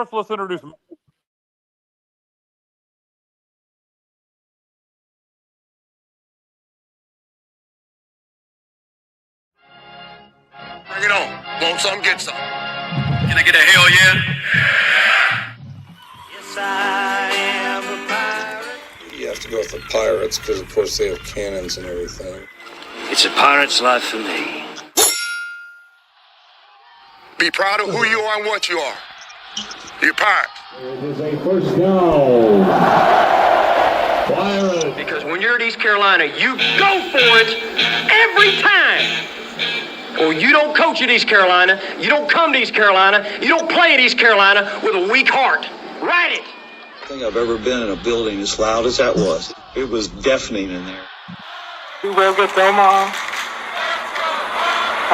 first, let's introduce. Bring it on. Want some, get some. Can I get a hell yeah? Yes, I am a pirate. You have to go with the pirates because, of course, they have cannons and everything. It's a pirate's life for me. Be proud of who you are and what you are. You're a pirate. It is a first down. Pirates. Because when you're at East Carolina, you go for it every time. Or you don't coach at East Carolina, you don't come to East Carolina, you don't play at East Carolina with a weak heart. Write it. I think I've ever been in a building as loud as that was. It was deafening in there. You will get Omaha.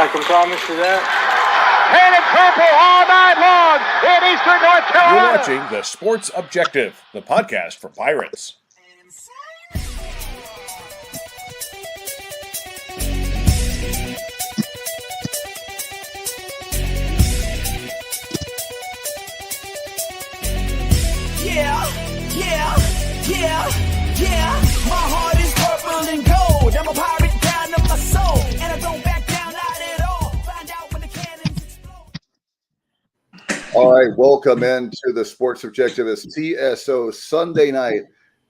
I can promise you that. Painted purple all night long in Eastern North Carolina. You're watching The Sports Objective, the podcast for Pirates. Yeah. My heart is purple and gold. I'm a pirate down to my soul. And I don't back down, not at all. Find out when the cannons explode. All right, welcome into the Sports Objective. It's TSO Sunday night,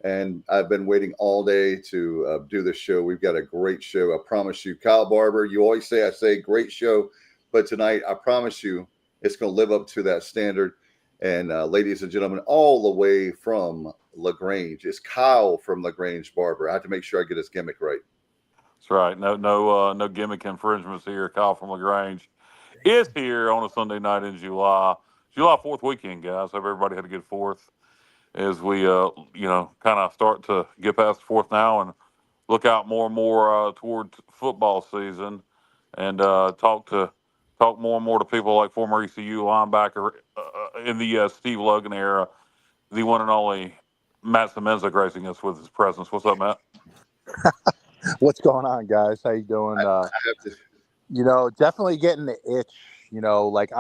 and I've been waiting all day to do this show. We've got a great show, I promise you. Kyle Barber, you always say, I say, great show, but tonight, I promise you, it's going to live up to that standard. And ladies and gentlemen, all the way from LaGrange, it's Kyle from LaGrange Barber. I have to make sure I get his gimmick right. That's right. No gimmick infringements here. Kyle from LaGrange is here on a Sunday night in July 4th weekend, guys. Hope everybody had a good 4th as we, kind of start to get past the 4th now and look out more and more towards football season and talk more and more to people like former ECU linebacker in the Steve Logan era, the one and only Matt Semenza gracing us with his presence. What's up, Matt? What's going on, guys? How you doing? Definitely getting the itch. I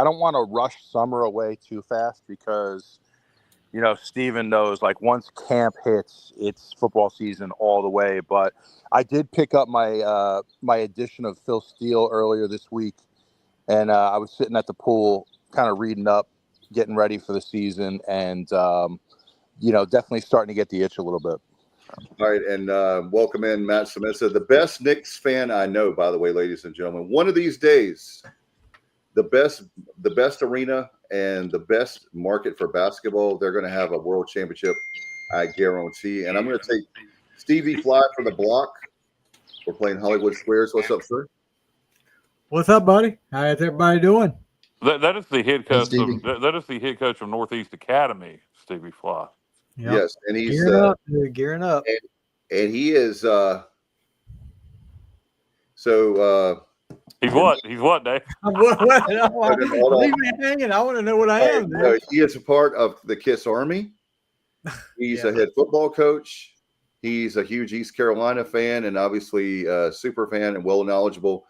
don't want to rush summer away too fast because, Steven knows, once camp hits, it's football season all the way. But I did pick up my my edition of Phil Steele earlier this week, and I was sitting at the pool kind of reading up, getting ready for the season, and, definitely starting to get the itch a little bit. All right, and welcome in Matt Semenza, the best Knicks fan I know, by the way, ladies and gentlemen. One of these days, the best arena and the best market for basketball, they're going to have a world championship, I guarantee. And I'm going to take Stevie Fly from the block. We're playing Hollywood Squares. What's up, sir? What's up, buddy? How's everybody doing? That is the head coach. That is the head coach of Northeast Academy, Stevie Fly. Yep. Yes, and he's gearing up. And he is. He's what? He's what, Dave? Leave me hanging. I want to know what I am. He is a part of the KISS Army. He's a head football coach. He's a huge East Carolina fan and obviously a super fan and well knowledgeable.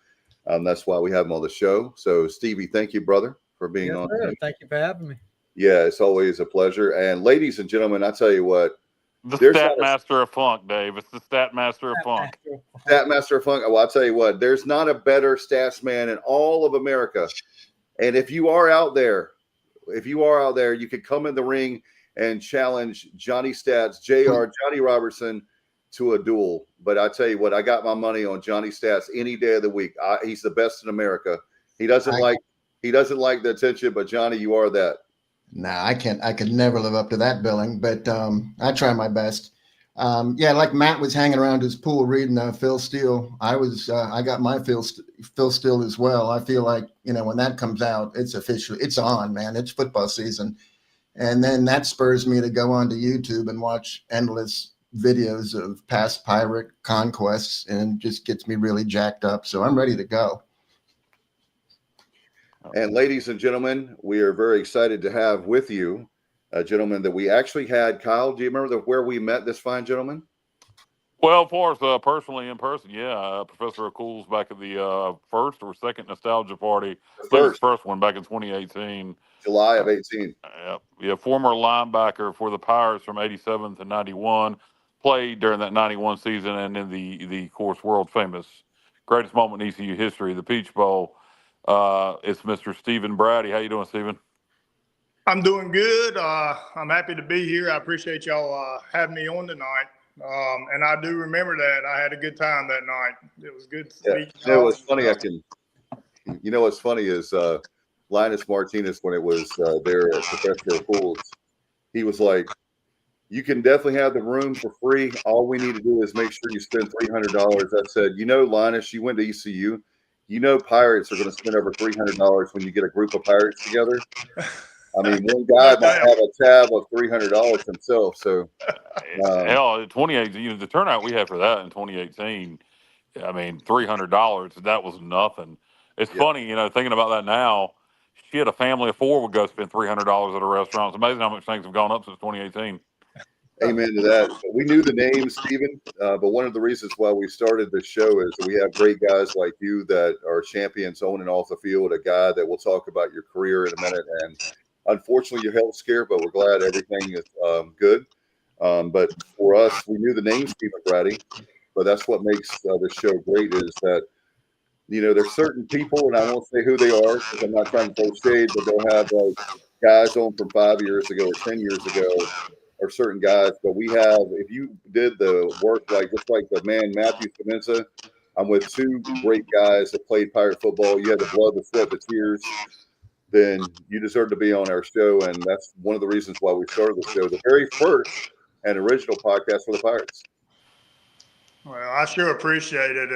That's why we have him on the show. So, Stevie, thank you, brother, for being on. Thank you for having me. Yeah, it's always a pleasure. And ladies and gentlemen, I tell you what. The Stat Master of Funk, Dave. It's the Stat Master of Funk. Stat Master of Funk. Well, I'll tell you what. There's not a better stats man in all of America. And if you are out there, you could come in the ring and challenge Johnny Stats, Johnny Robertson, to a duel. But I tell you what, I got my money on Johnny Stats any day of the week. He's the best in America. He doesn't like the attention, but Johnny, you are that. Nah, I can't. I could never live up to that billing, but I try my best. Like Matt was hanging around his pool reading Phil Steele. I got my Phil Steele as well. I feel like when that comes out, it's official. It's on, man. It's football season, and then that spurs me to go onto YouTube and watch endless videos of past pirate conquests, and just gets me really jacked up. So I'm ready to go. And ladies and gentlemen, we are very excited to have with you a gentleman that we actually had. Kyle, do you remember where we met this fine gentleman? Well, as far as personally in person, yeah, Professor O'Cool's back at the first or second nostalgia party. I believe it was the first one back in 2018. July of 18. Yeah, former linebacker for the Pirates from 87 to 91. Played during that 91 season and in the of course, world famous greatest moment in ECU history, the Peach Bowl. It's Mr. Stephen Braddy. How you doing, Stephen? I'm doing good. I'm happy to be here. I appreciate y'all having me on tonight. And I do remember that. I had a good time that night. It was good to meet you. It was funny. What's funny is Linus Martinez, when it was there at Professor O'Cool's, he was like, you can definitely have the room for free. All we need to do is make sure you spend $300. I said, Linus, you went to ECU. Pirates are going to spend over $300 when you get a group of Pirates together. I mean, one guy might have a tab of $300 himself. So, hell, 2018, the turnout we had for that in 2018, I mean, $300, that was nothing. It's funny, thinking about that now. Shit, a family of four would go spend $300 at a restaurant. It's amazing how much things have gone up since 2018. Amen to that. We knew the name, Stephen, but one of the reasons why we started this show is we have great guys like you that are champions on and off the field, a guy that will talk about your career in a minute. And unfortunately, your health scare, but we're glad everything is good. But for us, we knew the name Stephen Braddy, but that's what makes this show great is that, there's certain people, and I won't say who they are because I'm not trying to throw shade, but they'll have guys on from 5 years ago or 10 years ago or certain guys. But we have, if you did the work just like the man Matthew Semenza, I'm with two great guys that played Pirate football. You had the blood, the sweat, the tears. Then you deserve to be on our show. And that's one of the reasons why we started the show, the very first and original podcast for the Pirates. Well, I sure appreciate it.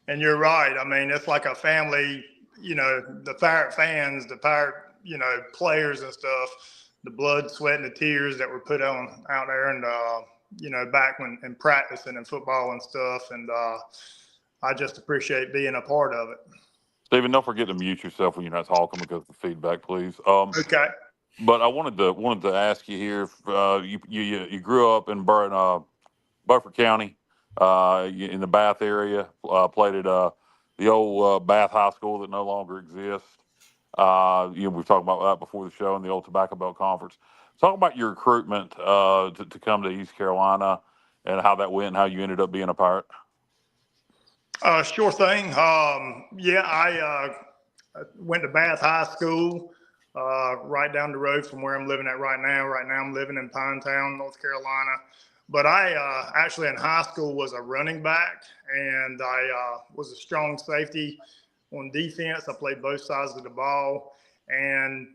And you're right. I mean, it's like a family, the Pirate fans, the Pirate, players and stuff, the blood, sweat, and the tears that were put on out there and, back when in practicing and football and stuff. And I just appreciate being a part of it. Stephen, don't forget to mute yourself when you're not talking because of the feedback, please. Okay. But I wanted to ask you here. You grew up in Beaufort County, in the Bath area. Played at the old Bath High School that no longer exists. We've talked about that before the show in the old Tobacco Belt Conference. Talk about your recruitment to come to East Carolina and how that went and how you ended up being a Pirate. Sure thing. I went to Bath High School, right down the road from where I'm living at right now. Right now I'm living in Pinetown, North Carolina. But I actually in high school was a running back, and I was a strong safety on defense. I played both sides of the ball, and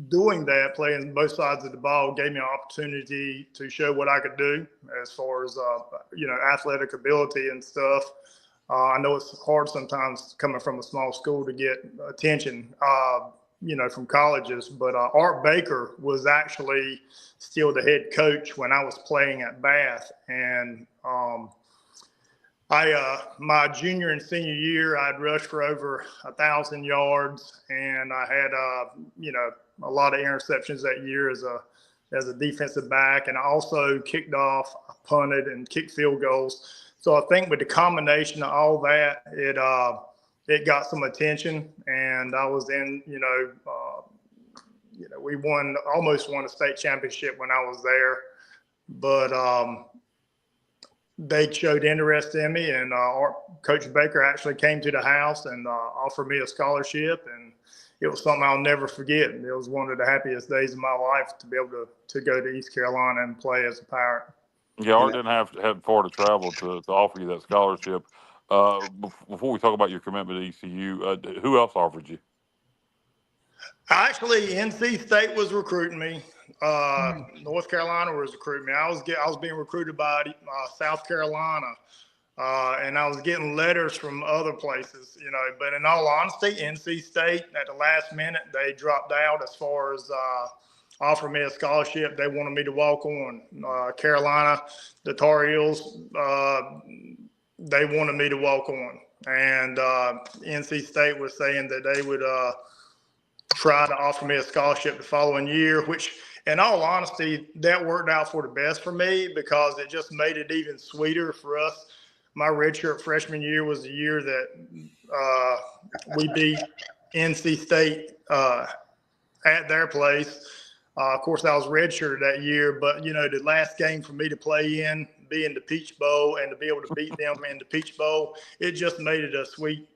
doing that, playing both sides of the ball, gave me an opportunity to show what I could do as far as athletic ability and stuff. I know it's hard sometimes coming from a small school to get attention, from colleges, but Art Baker was actually still the head coach when I was playing at Bath. And my junior and senior year, I'd rushed for over 1,000 yards, and I had, a lot of interceptions that year as a defensive back. And I also kicked off, punted, and kicked field goals. So I think with the combination of all that, it got some attention, and I was in, we almost won a state championship when I was there, but they showed interest in me, and Coach Baker actually came to the house and offered me a scholarship, and it was something I'll never forget. It was one of the happiest days of my life to be able to go to East Carolina and play as a Pirate. Yeah, Art didn't have far to travel to offer you that scholarship. Before we talk about your commitment to ECU, who else offered you? Actually, NC State was recruiting me. North Carolina was recruiting me. I was being recruited by South Carolina, and I was getting letters from other places, But in all honesty, NC State at the last minute they dropped out as far as offered me a scholarship. They wanted me to walk on. Carolina, the Tar Heels, they wanted me to walk on. And NC State was saying that they would tried to offer me a scholarship the following year, which, in all honesty, that worked out for the best for me because it just made it even sweeter for us. My redshirt freshman year was the year that we beat NC State at their place. Of course, I was redshirted that year, but, the last game for me to play in, being the Peach Bowl, and to be able to beat them in the Peach Bowl, it just made it a sweet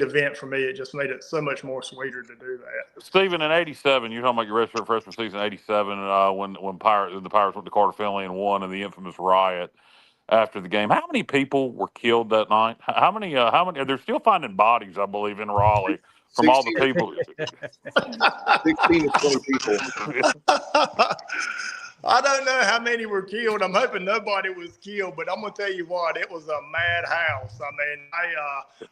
event for me. It just made it so much more sweeter to do that. Stephen, in '87, you're talking about your redshirt freshman season, '87, when the Pirates went to Carter Finley and won in the infamous riot after the game. How many people were killed that night? How many? They're still finding bodies, I believe, in Raleigh from all the people. 16 to 20 people. I don't know how many were killed. I'm hoping nobody was killed, but I'm gonna tell you what, it was a madhouse. I mean,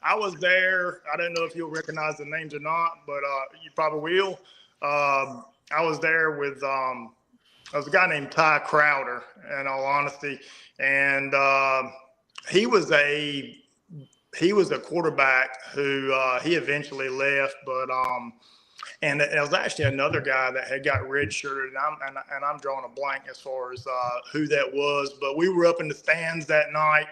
I was there. I don't know if you'll recognize the names or not, but you probably will. I was there with there was a guy named Ty Crowder, in all honesty, and he was a quarterback who he eventually left, but and it was actually another guy that had got redshirted, and I'm drawing a blank as far as who that was. But we were up in the stands that night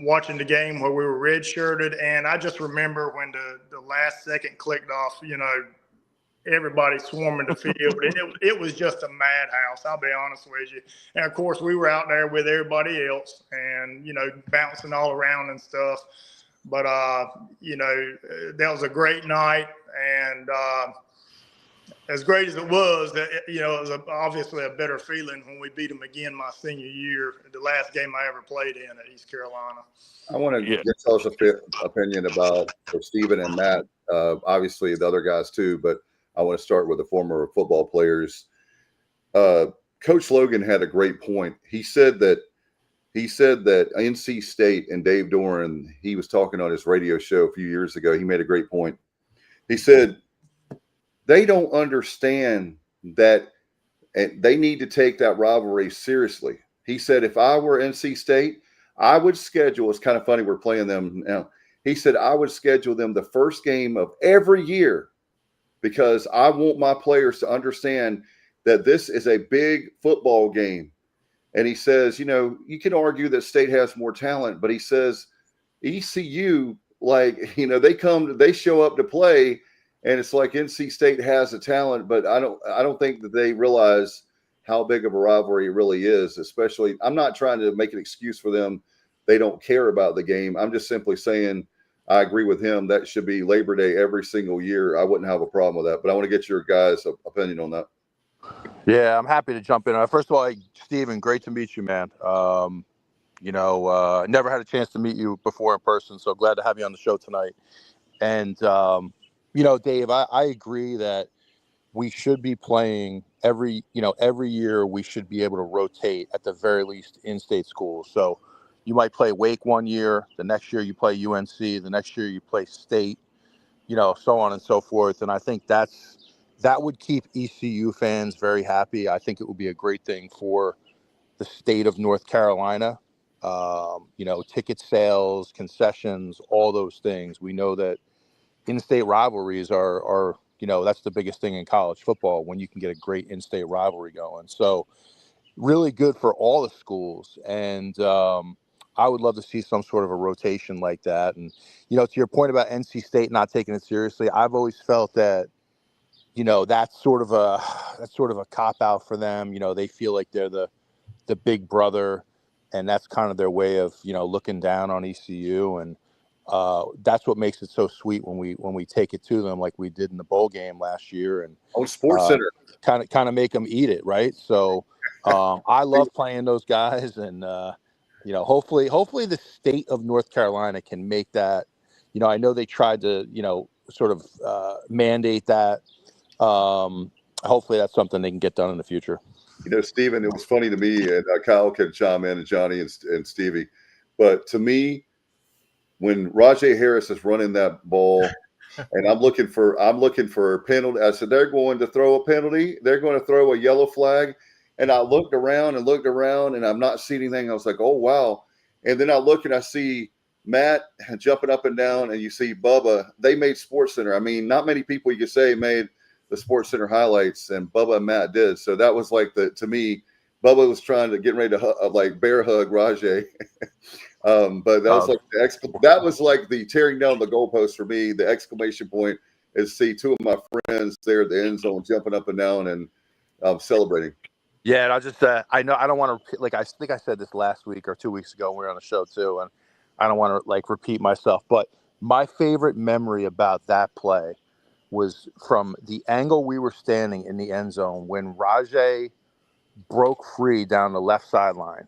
watching the game where we were redshirted, and I just remember when the last second clicked off, everybody swarming the field. It was just a madhouse, I'll be honest with you. And, of course, we were out there with everybody else and, bouncing all around and stuff. But, that was a great night. And as great as it was, it was obviously a better feeling when we beat them again my senior year, the last game I ever played in at East Carolina. I want to get y'all's opinion about Stephen and Matt, obviously the other guys too, but I want to start with the former football players. Coach Logan had a great point. He said that NC State and Dave Doran, he was talking on his radio show a few years ago. He made a great point. He said they don't understand that they need to take that rivalry seriously. He said, if I were NC State, I would schedule, it's kind of funny we're playing them now. He said, I would schedule them the first game of every year because I want my players to understand that this is a big football game. And he says, you can argue that State has more talent, but he says ECU, they show up to play, and it's like NC State has the talent, but I don't think that they realize how big of a rivalry it really is. Especially, I'm not trying to make an excuse for them. They don't care about the game. I'm just simply saying I agree with him. That should be Labor Day every single year. I wouldn't have a problem with that, but I want to get your guys' opinion on that. Yeah, I'm happy to jump in. First of all, Steven, great to meet you, man. Never had a chance to meet you before in person, so glad to have you on the show tonight. And, Dave, I agree that we should be playing every year. We should be able to rotate at the very least in-state schools. So you might play Wake one year, the next year you play UNC, the next year you play State, so on and so forth. And I think that would keep ECU fans very happy. I think it would be a great thing for the state of North Carolina. Ticket sales, concessions, all those things. We know that in-state rivalries are that's the biggest thing in college football when you can get a great in-state rivalry going. So really good for all the schools. And I would love to see some sort of a rotation like that. And, to your point about NC State not taking it seriously, I've always felt that, that's sort of a cop out for them. They feel like they're the big brother, and that's kind of their way of, looking down on ECU. And that's what makes it so sweet when we take it to them like we did in the bowl game last year. And on Sports Center, kind of make them eat it, right? So I love playing those guys, and hopefully the state of North Carolina can make that. I know they tried to sort of mandate that. Hopefully that's something they can get done in the future. Stephen, it was funny to me, and Kyle can chime in, and Johnny and Stevie, but to me, when Rajay Harris is running that ball, and I'm looking for a penalty, I said they're going to throw a penalty. They're going to throw a yellow flag, and I looked around, and I'm not seeing anything. I was like, oh wow, and then I look and I see Matt jumping up and down, and you see Bubba. They made SportsCenter. I mean, not many people you could say made the SportsCenter highlights, and Bubba and Matt did. So that was like to me, Bubba was trying to get ready to like bear hug Rajay. But that was that was like the tearing down the goalpost for me. The exclamation point is see two of my friends there at the end zone jumping up and down and celebrating. Yeah, and I'll just I know I don't want to, like, I think I said this last week or 2 weeks ago when we were on the show too, and I don't want to like repeat myself, but my favorite memory about that play was from the angle we were standing in the end zone when Rajay broke free down the left sideline.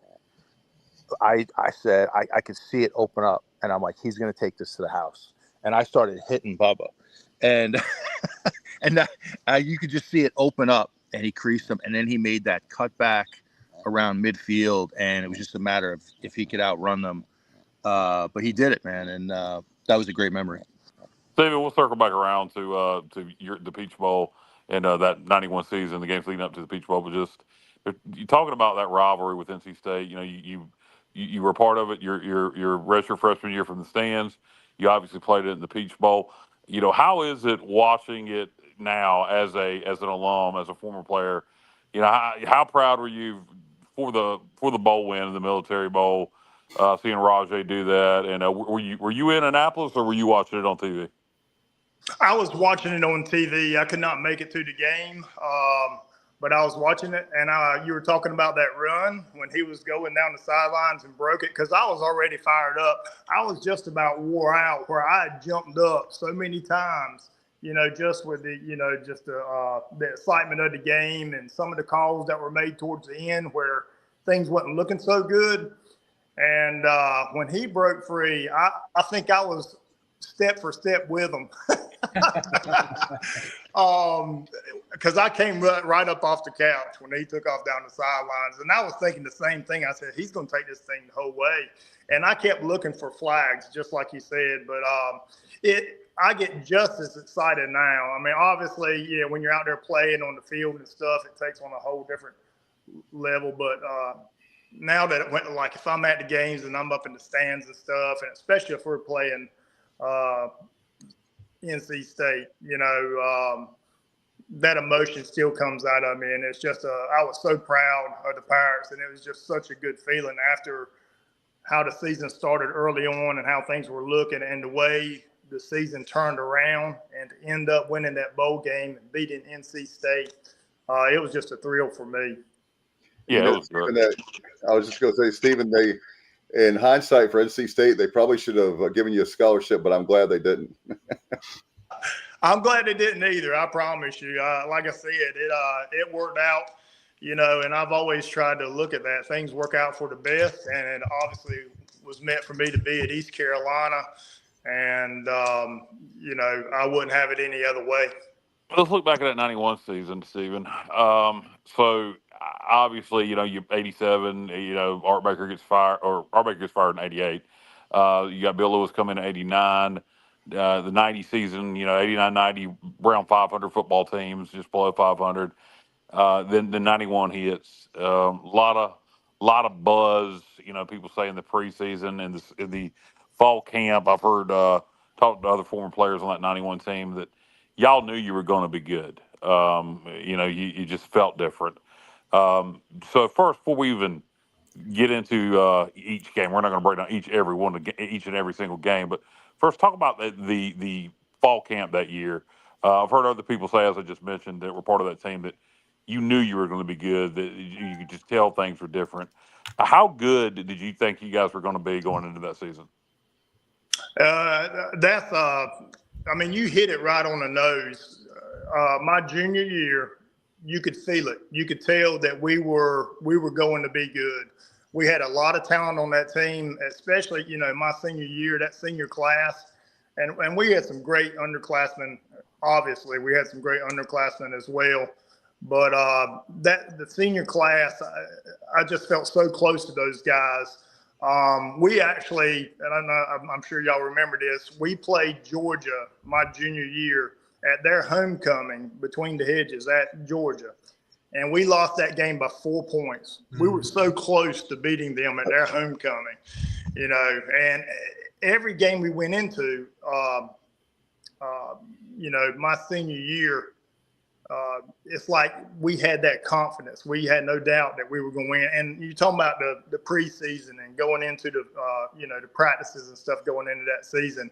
I said I could see it open up, and I'm like, he's going to take this to the house, and I started hitting Bubba, and and you could just see it open up, and he creased him, and then he made that cut back around midfield, and it was just a matter of if he could outrun them. But he did it, man, and that was a great memory. Steven, we'll circle back around to the Peach Bowl and that '91 season, the games leading up to the Peach Bowl. But just you talking about that rivalry with NC State. You know, you were a part of it. Your redshirt freshman year from the stands. You obviously played it in the Peach Bowl. You know, how is it watching it now as an alum, as a former player? You know, how proud were you for the bowl win in the Military Bowl? Seeing Rajay do that, and were you in Annapolis or were you watching it on TV? I was watching it on TV. I could not make it to the game, but I was watching it. And you were talking about that run when he was going down the sidelines and broke it, because I was already fired up. I was just about wore out, where I had jumped up so many times, you know, just with the, you know, just the excitement of the game and some of the calls that were made towards the end where things wasn't looking so good. And when he broke free, I think I was step for step with him. Because I came right up off the couch when he took off down the sidelines. And I was thinking the same thing. I said, he's going to take this thing the whole way. And I kept looking for flags, just like you said. But I get just as excited now. I mean, obviously, yeah, when you're out there playing on the field and stuff, it takes on a whole different level. But now that it went, like, if I'm at the games and I'm up in the stands and stuff, and especially if we're playing NC State, you know, that emotion still comes out of me. And it's just, I was so proud of the Pirates, and it was just such a good feeling after how the season started early on and how things were looking and the way the season turned around and to end up winning that bowl game and beating NC State. It was just a thrill for me. Yeah, it was good. I was just going to say, Stephen, in hindsight for NC State, they probably should have given you a scholarship, but I'm glad they didn't. I'm glad they didn't either. I promise you. Like I said, it worked out, you know, and I've always tried to look at that. Things work out for the best, and it obviously was meant for me to be at East Carolina, and, you know, I wouldn't have it any other way. Let's look back at that '91 season, Stephen. So obviously, you know, you 87. You know, Art Baker gets fired in '88. You got Bill Lewis coming in '89. The '90 season, you know, '89-90, around 500 football teams, just below 500. Then '91 hits. Lot of buzz. You know, people say in the preseason and in the fall camp. I've heard talked to other former players on that '91 team that y'all knew you were going to be good. You know, you just felt different. So first, before we even get into each game, we're not going to break down each and every single game. But first, talk about the fall camp that year. I've heard other people say, as I just mentioned, that were part of that team, that you knew you were going to be good, that you could just tell things were different. How good did you think you guys were going to be going into that season? I mean, you hit it right on the nose. My junior year, you could feel it. You could tell that we were going to be good. We had a lot of talent on that team, especially, you know, my senior year, that senior class. And we had some great underclassmen. Obviously, we had some great underclassmen as well. But the senior class, I just felt so close to those guys. We actually, and I'm sure y'all remember this, we played Georgia my junior year at their homecoming between the hedges at Georgia. And we lost that game by 4 points. We were so close to beating them at their homecoming, you know, and every game we went into, my senior year, it's like we had that confidence. We had no doubt that we were going to win. And you're talking about the preseason and going into the practices and stuff going into that season.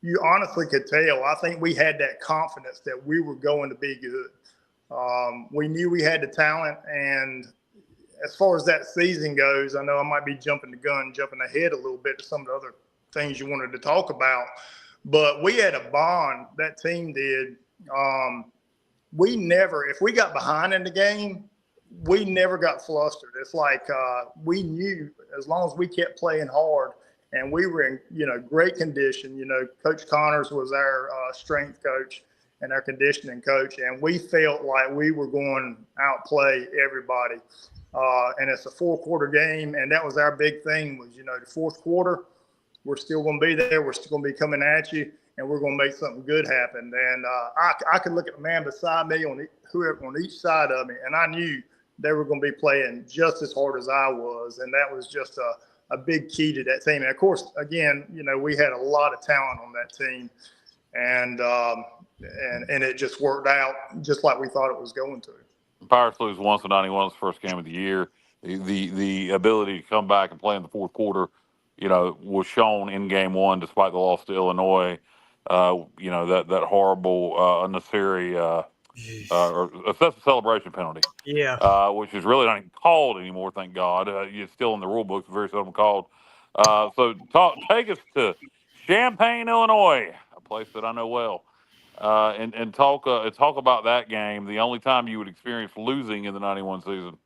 You honestly could tell. I think we had that confidence that we were going to be good. We knew we had the talent. And as far as that season goes, I know I might be jumping ahead a little bit to some of the other things you wanted to talk about. But we had a bond, that team did. We never, if we got behind in the game, we never got flustered. It's like we knew as long as we kept playing hard and we were in, great condition. Coach Connors was our strength coach and our conditioning coach, and we felt like we were going to outplay everybody. And it's a 4-quarter game, and that was our big thing was, the fourth quarter, we're still going to be there. We're still going to be coming at you, and we're going to make something good happen. And I could look at the man beside me on each side of me, and I knew they were going to be playing just as hard as I was. And that was just a big key to that team. And, of course, again, we had a lot of talent on that team, and it just worked out just like we thought it was going to. Pirates lose once in 91, was the first game of the year. The ability to come back and play in the fourth quarter, was shown in game one despite the loss to Illinois. That horrible unnecessary or excessive celebration penalty. Yeah. Which is really not even called anymore, thank God. It's still in the rule books, very seldom called. Take us to Champaign, Illinois, a place that I know well. And talk about that game, the only time you would experience losing in the 91 season.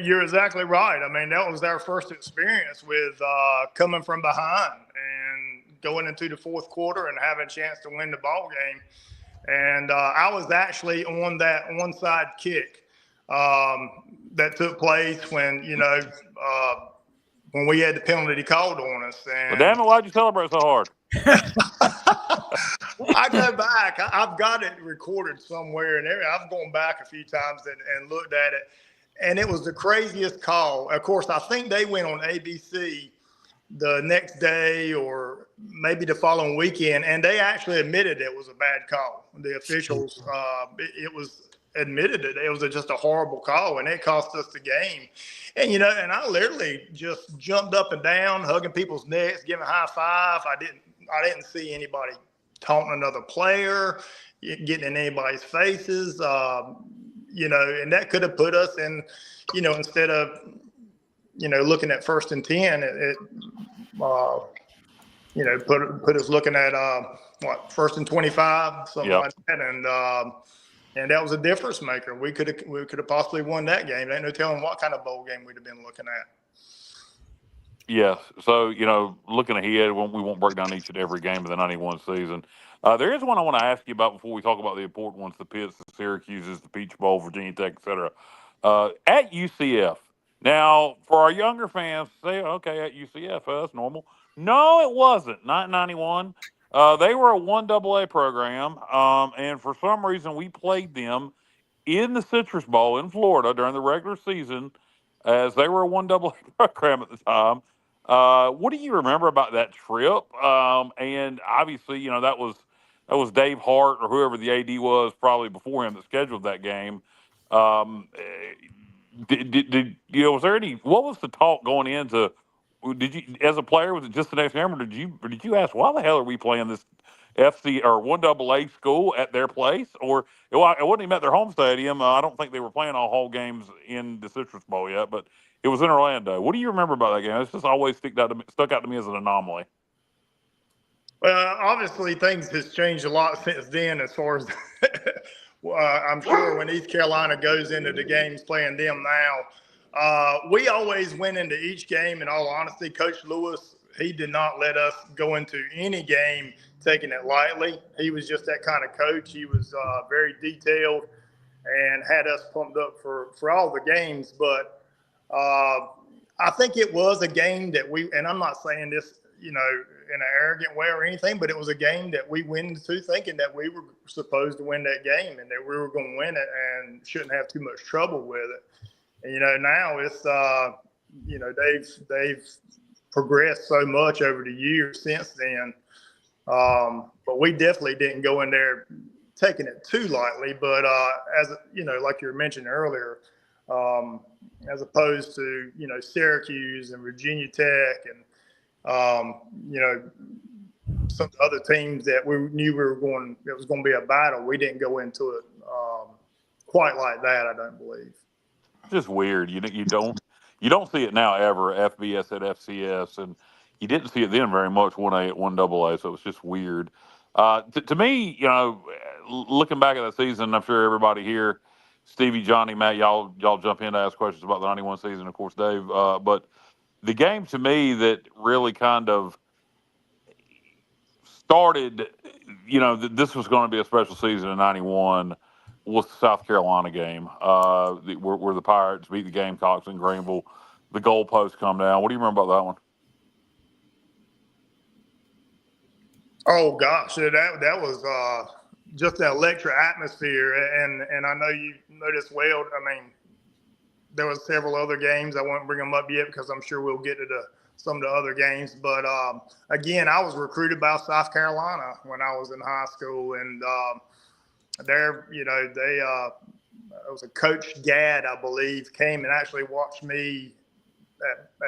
You're exactly right. I mean, that was our first experience with coming from behind and going into the fourth quarter and having a chance to win the ball game. And I was actually on that onside kick that took place when we had the penalty called on us. And well, damn it, why'd you celebrate so hard? I go back. I've got it recorded somewhere, and I've gone back a few times and looked at it. And it was the craziest call. Of course, I think they went on ABC the next day or maybe the following weekend, and they actually admitted it was a bad call. The officials, it was admitted that it was just a horrible call, and it cost us the game. And, and I literally just jumped up and down, hugging people's necks, giving high five. I didn't see anybody taunting another player, getting in anybody's faces. And that could have put us in, instead of, looking at 1st and 10, it put us looking at 1st and 25, something like that. And that was a difference maker. We could have possibly won that game. There ain't no telling what kind of bowl game we'd have been looking at. Yes. So, looking ahead, we won't break down each and every game of the 91 season. There is one I want to ask you about before we talk about the important ones, the Pitts, the Syracuses, the Peach Bowl, Virginia Tech, et cetera. At UCF. Now, for our younger fans, say, okay, at UCF, that's normal. No, it wasn't. Not in 91. They were a 1AA program, and for some reason we played them in the Citrus Bowl in Florida during the regular season as they were a 1AA program at the time. What do you remember about that trip? And obviously, that was Dave Hart or whoever the AD was probably before him that scheduled that game. Was there any? What was the talk going into? Did you, as a player, was it just the next game, or did you ask why the hell are we playing this FC or 1AA school at their place? Or it wasn't even at their home stadium. I don't think they were playing all home games in the Citrus Bowl yet, but it was in Orlando. What do you remember about that game? It's just always stuck out to me as an anomaly. Well, obviously things has changed a lot since then as far as I'm sure when East Carolina goes into the games playing them now, we always went into each game, in all honesty. Coach Lewis, he did not let us go into any game taking it lightly. He was just that kind of coach. He was very detailed and had us pumped up for all the games. But I think it was a game that and I'm not saying this, in an arrogant way or anything, but it was a game that we went into thinking that we were supposed to win that game and that we were going to win it and shouldn't have too much trouble with it. And, now it's, they've progressed so much over the years since then. But we definitely didn't go in there taking it too lightly. But as you know, like you were mentioning earlier, as opposed to Syracuse and Virginia Tech and some of the other teams that we knew it was going to be a battle, we didn't go into it quite like that. I don't believe. Just weird. You don't see it now ever. FBS at FCS, and you didn't see it then very much 1A at 1AA. So it was just weird. To me, looking back at that season, I'm sure everybody here, Stevie, Johnny, Matt, y'all jump in to ask questions about the '91 season. Of course, Dave. But the game to me that really kind of started, this was going to be a special season in '91 was the South Carolina game, where the Pirates beat the Gamecocks in Greenville. The goalposts come down. What do you remember about that one? Oh gosh, that was just that electric atmosphere, and I know you know this well. I mean, there was several other games. I won't bring them up yet because I'm sure we'll get to some of the other games. But again, I was recruited by South Carolina when I was in high school, and it was a Coach Gadd, I believe, came and actually watched me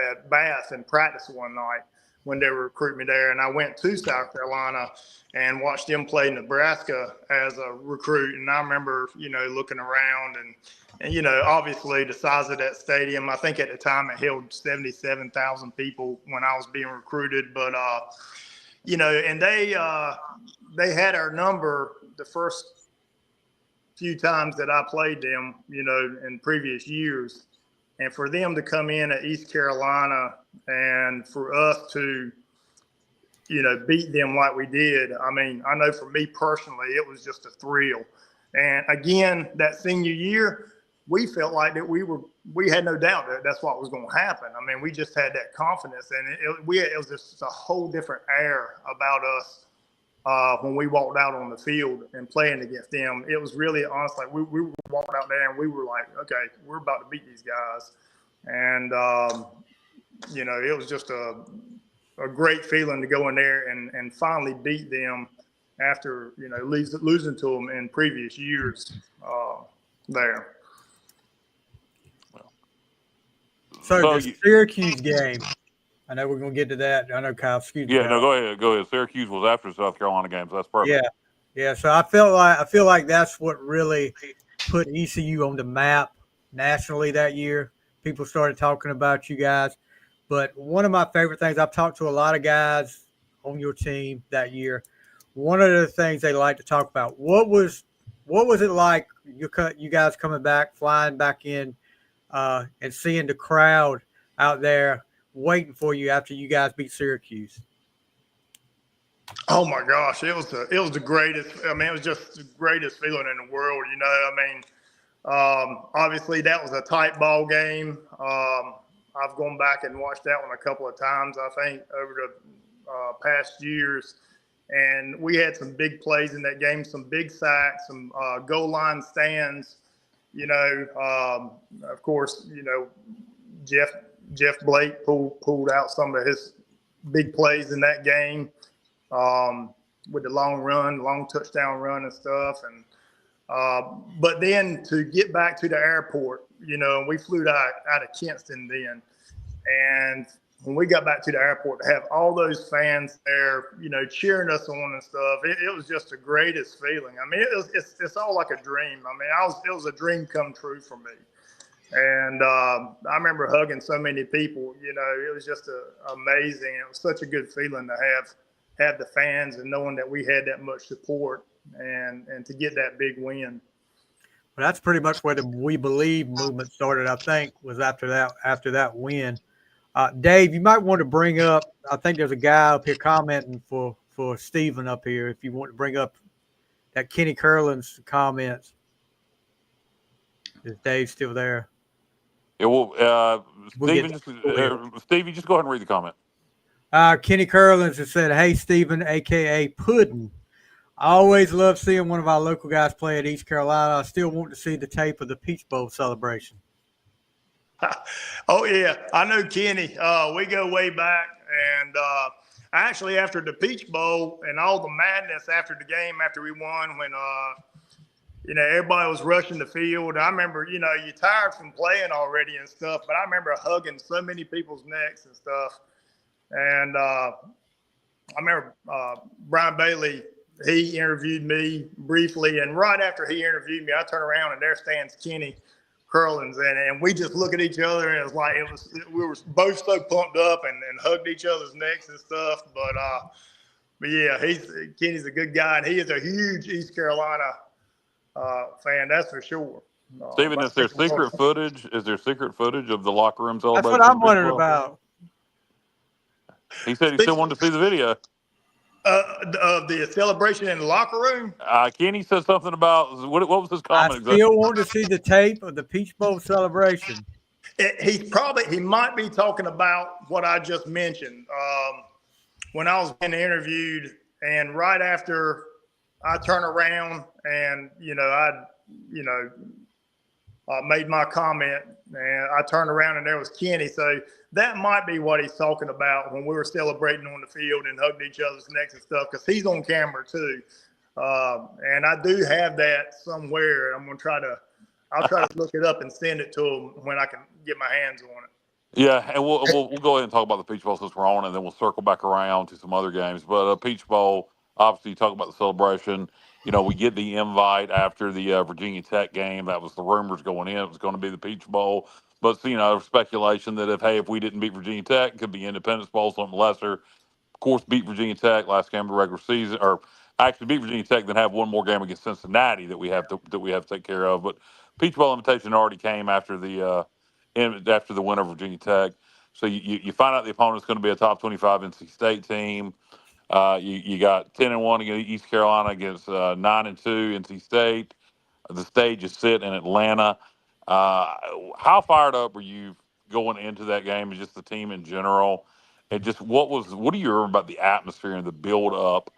at Bath and practice one night when they were recruiting me there. And I went to South Carolina and watched them play Nebraska as a recruit. And I remember, looking around and obviously the size of that stadium, I think at the time it held 77,000 people when I was being recruited. But, and they had our number the first few times that I played them, in previous years. And for them to come in at East Carolina and for us to, beat them like we did, I mean, I know for me personally, it was just a thrill. And again, that senior year, we felt like that we had no doubt that that's what was going to happen. I mean, we just had that confidence, and it was just a whole different air about us when we walked out on the field and playing against them. It was really honest, like we were walking out there and we were like, okay, we're about to beat these guys. And, it was just a great feeling to go in there and finally beat them after, losing to them in previous years there. So the Syracuse game, I know we're going to get to that. I know Kyle, excuse me. Yeah, no, go ahead. Syracuse was after the South Carolina game, so that's perfect. Yeah. So I feel like that's what really put ECU on the map nationally that year. People started talking about you guys. But one of my favorite things, I've talked to a lot of guys on your team that year. One of the things they like to talk about, what was it like you guys coming back, flying back in, and seeing the crowd out there waiting for you after you guys beat Syracuse? Oh my gosh, it was the greatest. I mean, it was just the greatest feeling in the world. Obviously that was a tight ball game. I've gone back and watched that one a couple of times, I think, over the past years. And we had some big plays in that game, some big sacks, some goal line stands. Of course, Jeff Blake pulled out some of his big plays in that game with the long touchdown run and stuff. And but then to get back to the airport, we flew out of Kinston then. And when we got back to the airport, to have all those fans there, cheering us on and stuff, it was just the greatest feeling. I mean, it's all like a dream. I mean, it was a dream come true for me. And I remember hugging so many people. It was just amazing. It was such a good feeling to have the fans and knowing that we had that much support and to get that big win. Well, that's pretty much where the We Believe movement started, I think, was after that win. Dave, you might want to bring up, I think there's a guy up here commenting for Stephen up here, if you want to bring up that Kenny Curlin's comments. Is Dave still there? Yeah, well, Stevie, just go ahead and read the comment. Kenny Curlins has said, "Hey, Stephen, a.k.a. Puddin'. I always love seeing one of our local guys play at East Carolina. I still want to see the tape of the Peach Bowl celebration." Oh yeah, I know Kenny. We go way back, and actually after the Peach Bowl and all the madness after the game, after we won, when everybody was rushing the field. I remember, you're tired from playing already and stuff, but I remember hugging so many people's necks and stuff. And I remember Brian Bailey, he interviewed me briefly, and right after he interviewed me, I turned around and there stands Kenny Curlins, and we just look at each other, and it was like we were both so pumped up and hugged each other's necks and stuff. But yeah, Kenny's a good guy, and he is a huge East Carolina fan, that's for sure. Steven, is there secret footage? Is there secret footage of the locker room That's celebration? what I'm wondering about. He said he still wanted to see the video. Of the celebration in the locker room? Kenny said something about, what was his comment? I still want to see the tape of the Peach Bowl celebration. He might be talking about what I just mentioned. When I was being interviewed, and right after I turned around and, I made my comment, and I turned around and there was Kenny. So that might be what he's talking about when we were celebrating on the field and hugged each other's necks and stuff, because he's on camera too. And I do have that somewhere. I'll try to look it up and send it to him when I can get my hands on it. Yeah, and we'll go ahead and talk about the Peach Bowl since we're on, and then we'll circle back around to some other games. But Peach Bowl, obviously, you talk about the celebration. We get the invite after the Virginia Tech game. That was the rumors going in. It was going to be the Peach Bowl. But, speculation that if we didn't beat Virginia Tech, it could be Independence Bowl, something lesser. Of course, beat Virginia Tech last game of the regular season, or actually beat Virginia Tech, then have one more game against Cincinnati that we have to take care of. But Peach Bowl invitation already came after the win over Virginia Tech. So you find out the opponent's going to be a top 25 NC State team. You got 10-1 against East Carolina against 9-2 NC State. The stage is set in Atlanta. How fired up were you going into that game, and just the team in general? And just what do you remember about the atmosphere and the build up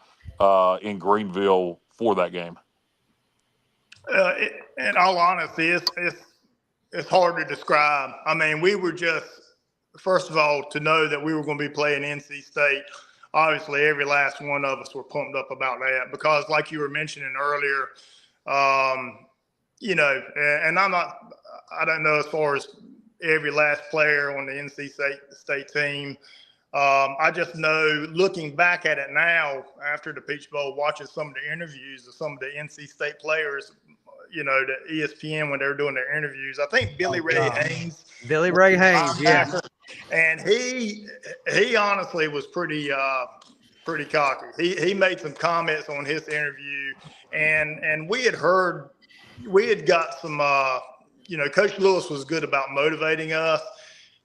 in Greenville for that game? In all honesty, it's hard to describe. I mean, we were just, first of all, to know that we were going to be playing NC State. Obviously, every last one of us were pumped up about that because, like you were mentioning earlier, and I don't know as far as every last player on the NC State team. I just know, looking back at it now after the Peach Bowl, watching some of the interviews of some of the NC State players, the ESPN when they were doing their interviews. I think Billy Ray Haynes. Billy Ray Haynes, yeah. And he honestly was pretty cocky. He made some comments on his interview, and we had got some. Coach Lewis was good about motivating us,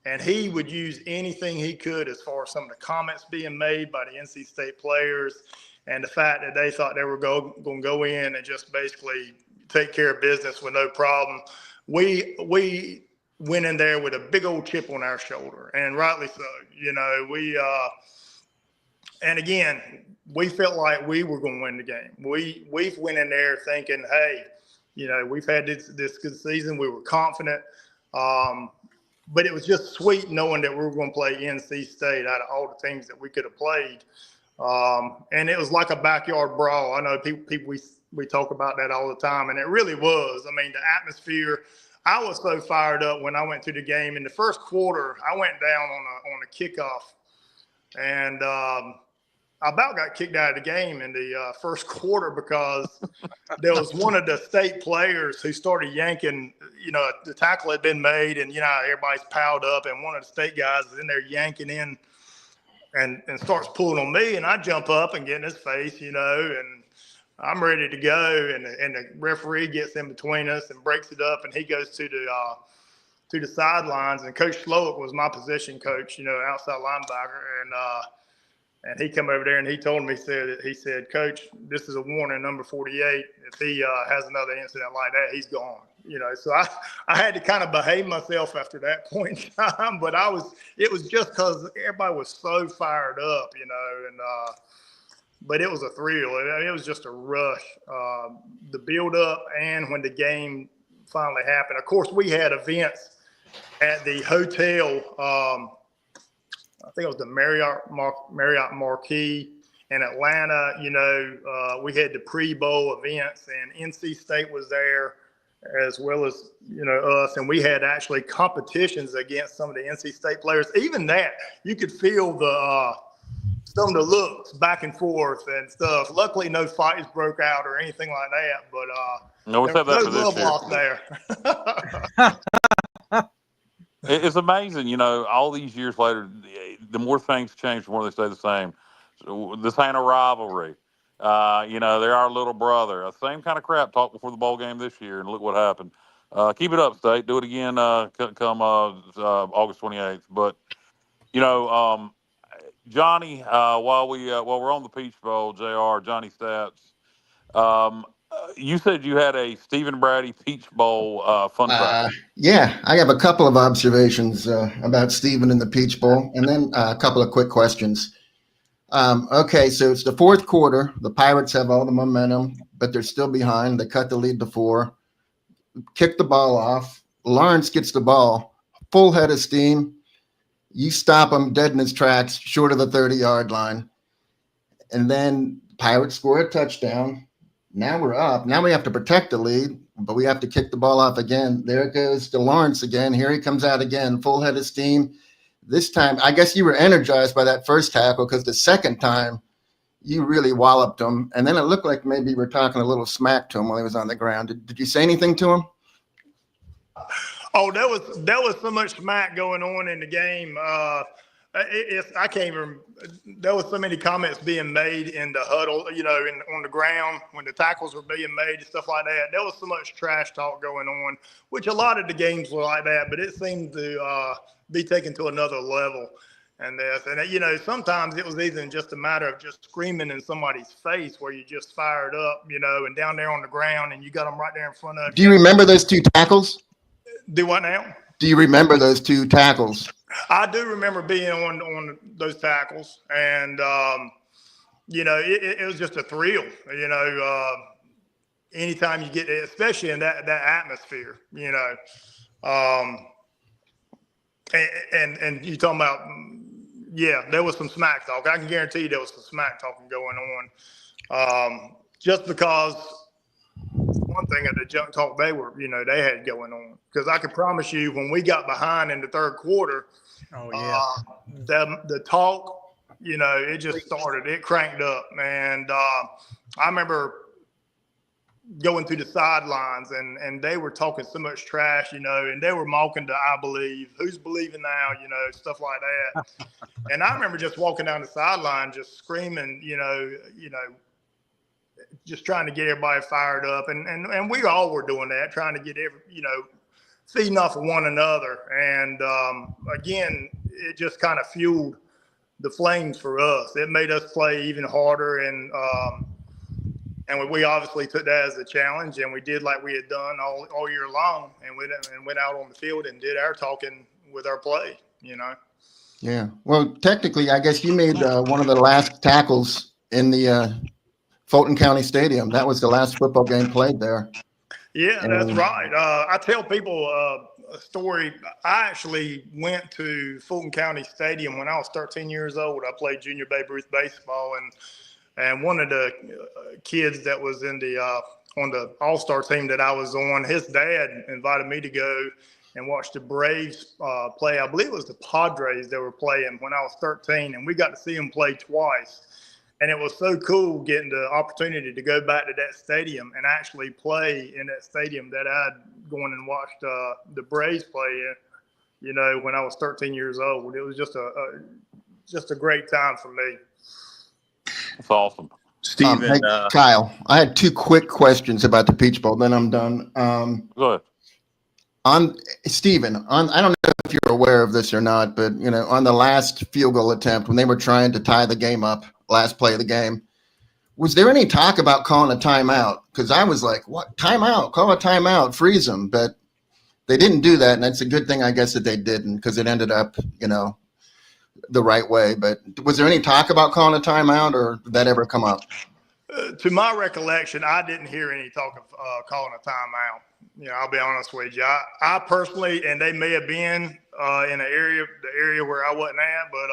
and he would use anything he could as far as some of the comments being made by the NC State players, and the fact that they thought they were going to go in and just basically take care of business with no problem. We went in there with a big old chip on our shoulder, and rightly so. And again, we felt like we were going to win the game. We went in there thinking, hey, we've had this good season. We were confident, but it was just sweet knowing that we were going to play NC State out of all the teams that we could have played, and it was like a backyard brawl. I know people we talk about that all the time, and it really was. I mean, the atmosphere. I was so fired up when I went to the game. In the first quarter, I went down on a kickoff, and I about got kicked out of the game in the first quarter because there was one of the state players who started yanking. The tackle had been made, and everybody's piled up, and one of the state guys is in there yanking in, and starts pulling on me, and I jump up and get in his face, and I'm ready to go, and the referee gets in between us and breaks it up, and he goes to the sidelines, and Coach Slowick was my position coach, outside linebacker, and he come over there and he told me, he said, Coach, this is a warning, number 48. If he has another incident like that, he's gone. So I had to kind of behave myself after that point in time, but it was just because everybody was so fired up, but it was a thrill. It was just a rush, the build up, and when the game finally happened. Of course, we had events at the hotel. I think it was the Marriott Marquis in Atlanta. We had the pre-bowl events, and NC State was there as well as, us. And we had actually competitions against some of the NC State players. Even that, you could feel some of the looks back and forth and stuff. Luckily, no fights broke out or anything like that. But no, there was no love lost there. It's amazing, all these years later, the more things change, the more they stay the same. So this ain't a rivalry. They're our little brother. Same kind of crap talk before the bowl game this year, and look what happened. Keep it up, State. Do it again come August 28th. But, Johnny, while we're on the Peach Bowl, JR, Johnny Stats, you said you had a Stephen Braddy Peach Bowl fun fact. Yeah, I have a couple of observations about Stephen and the Peach Bowl, and then a couple of quick questions. Okay, so it's the fourth quarter. The Pirates have all the momentum, but they're still behind. They cut the lead to 4, kick the ball off. Lawrence gets the ball, full head of steam. You stop him dead in his tracks, short of the 30-yard line. And then Pirates score a touchdown. Now we're up. Now we have to protect the lead, but we have to kick the ball off again. There it goes to Lawrence again. Here he comes out again, full head of steam. This time, I guess you were energized by that first tackle because the second time you really walloped him. And then it looked like maybe you were talking a little smack to him while he was on the ground. Did you say anything to him? Oh, there was so much smack going on in the game. I can't even. There was so many comments being made in the huddle, on the ground when the tackles were being made and stuff like that. There was so much trash talk going on, which a lot of the games were like that, but it seemed to be taken to another level. And sometimes it was even just a matter of just screaming in somebody's face where you just fired up, and down there on the ground, and you got them right there in front of you. Do you remember those 2 tackles? Do what now? Do you remember those 2 tackles? I do remember being on those tackles, and it was just a thrill. Anytime you get, especially in that atmosphere, and you talking about, there was some smack talk. I can guarantee you there was some smack talking going on, just because. One thing at the junk talk they had going on, because I can promise you when we got behind in the third quarter, the talk, it just started, it cranked up, and I remember going through the sidelines and they were talking so much trash, and they were mocking the I believe, who's believing now, stuff like that. And I remember just walking down the sideline, just screaming, just trying to get everybody fired up, and we all were doing that, trying to get feeding off of one another. And again, it just kind of fueled the flames for us. It made us play even harder, and we obviously took that as a challenge, and we did like we had done all year long, and went out on the field and did our talking with our play. Yeah. Well, technically, I guess you made one of the last tackles in the Fulton County Stadium. That was the last football game played there. Yeah, that's right. I tell people a story. I actually went to Fulton County Stadium when I was 13 years old. I played junior Babe Ruth baseball, and one of the kids that was in on the All-Star team that I was on, his dad invited me to go and watch the Braves play. I believe it was the Padres that were playing when I was 13, and we got to see them play twice. And it was so cool getting the opportunity to go back to that stadium and actually play in that stadium that I'd gone and watched the Braves play in, when I was 13 years old. It was just a great time for me. That's awesome. Steven, hey, Kyle, I had 2 quick questions about the Peach Bowl, then I'm done. Go ahead. On Steven, I don't know if you're aware of this or not, but on the last field goal attempt when they were trying to tie the game up, last play of the game, was there any talk about calling a timeout? Because I was like, what, timeout? Call a timeout, freeze them. But they didn't do that, and that's a good thing, I guess, that they didn't, because it ended up, the right way. But was there any talk about calling a timeout, or did that ever come up? To my recollection, I didn't hear any talk of calling a timeout. I'll be honest with you. I personally, and they may have been in the area where I wasn't at, but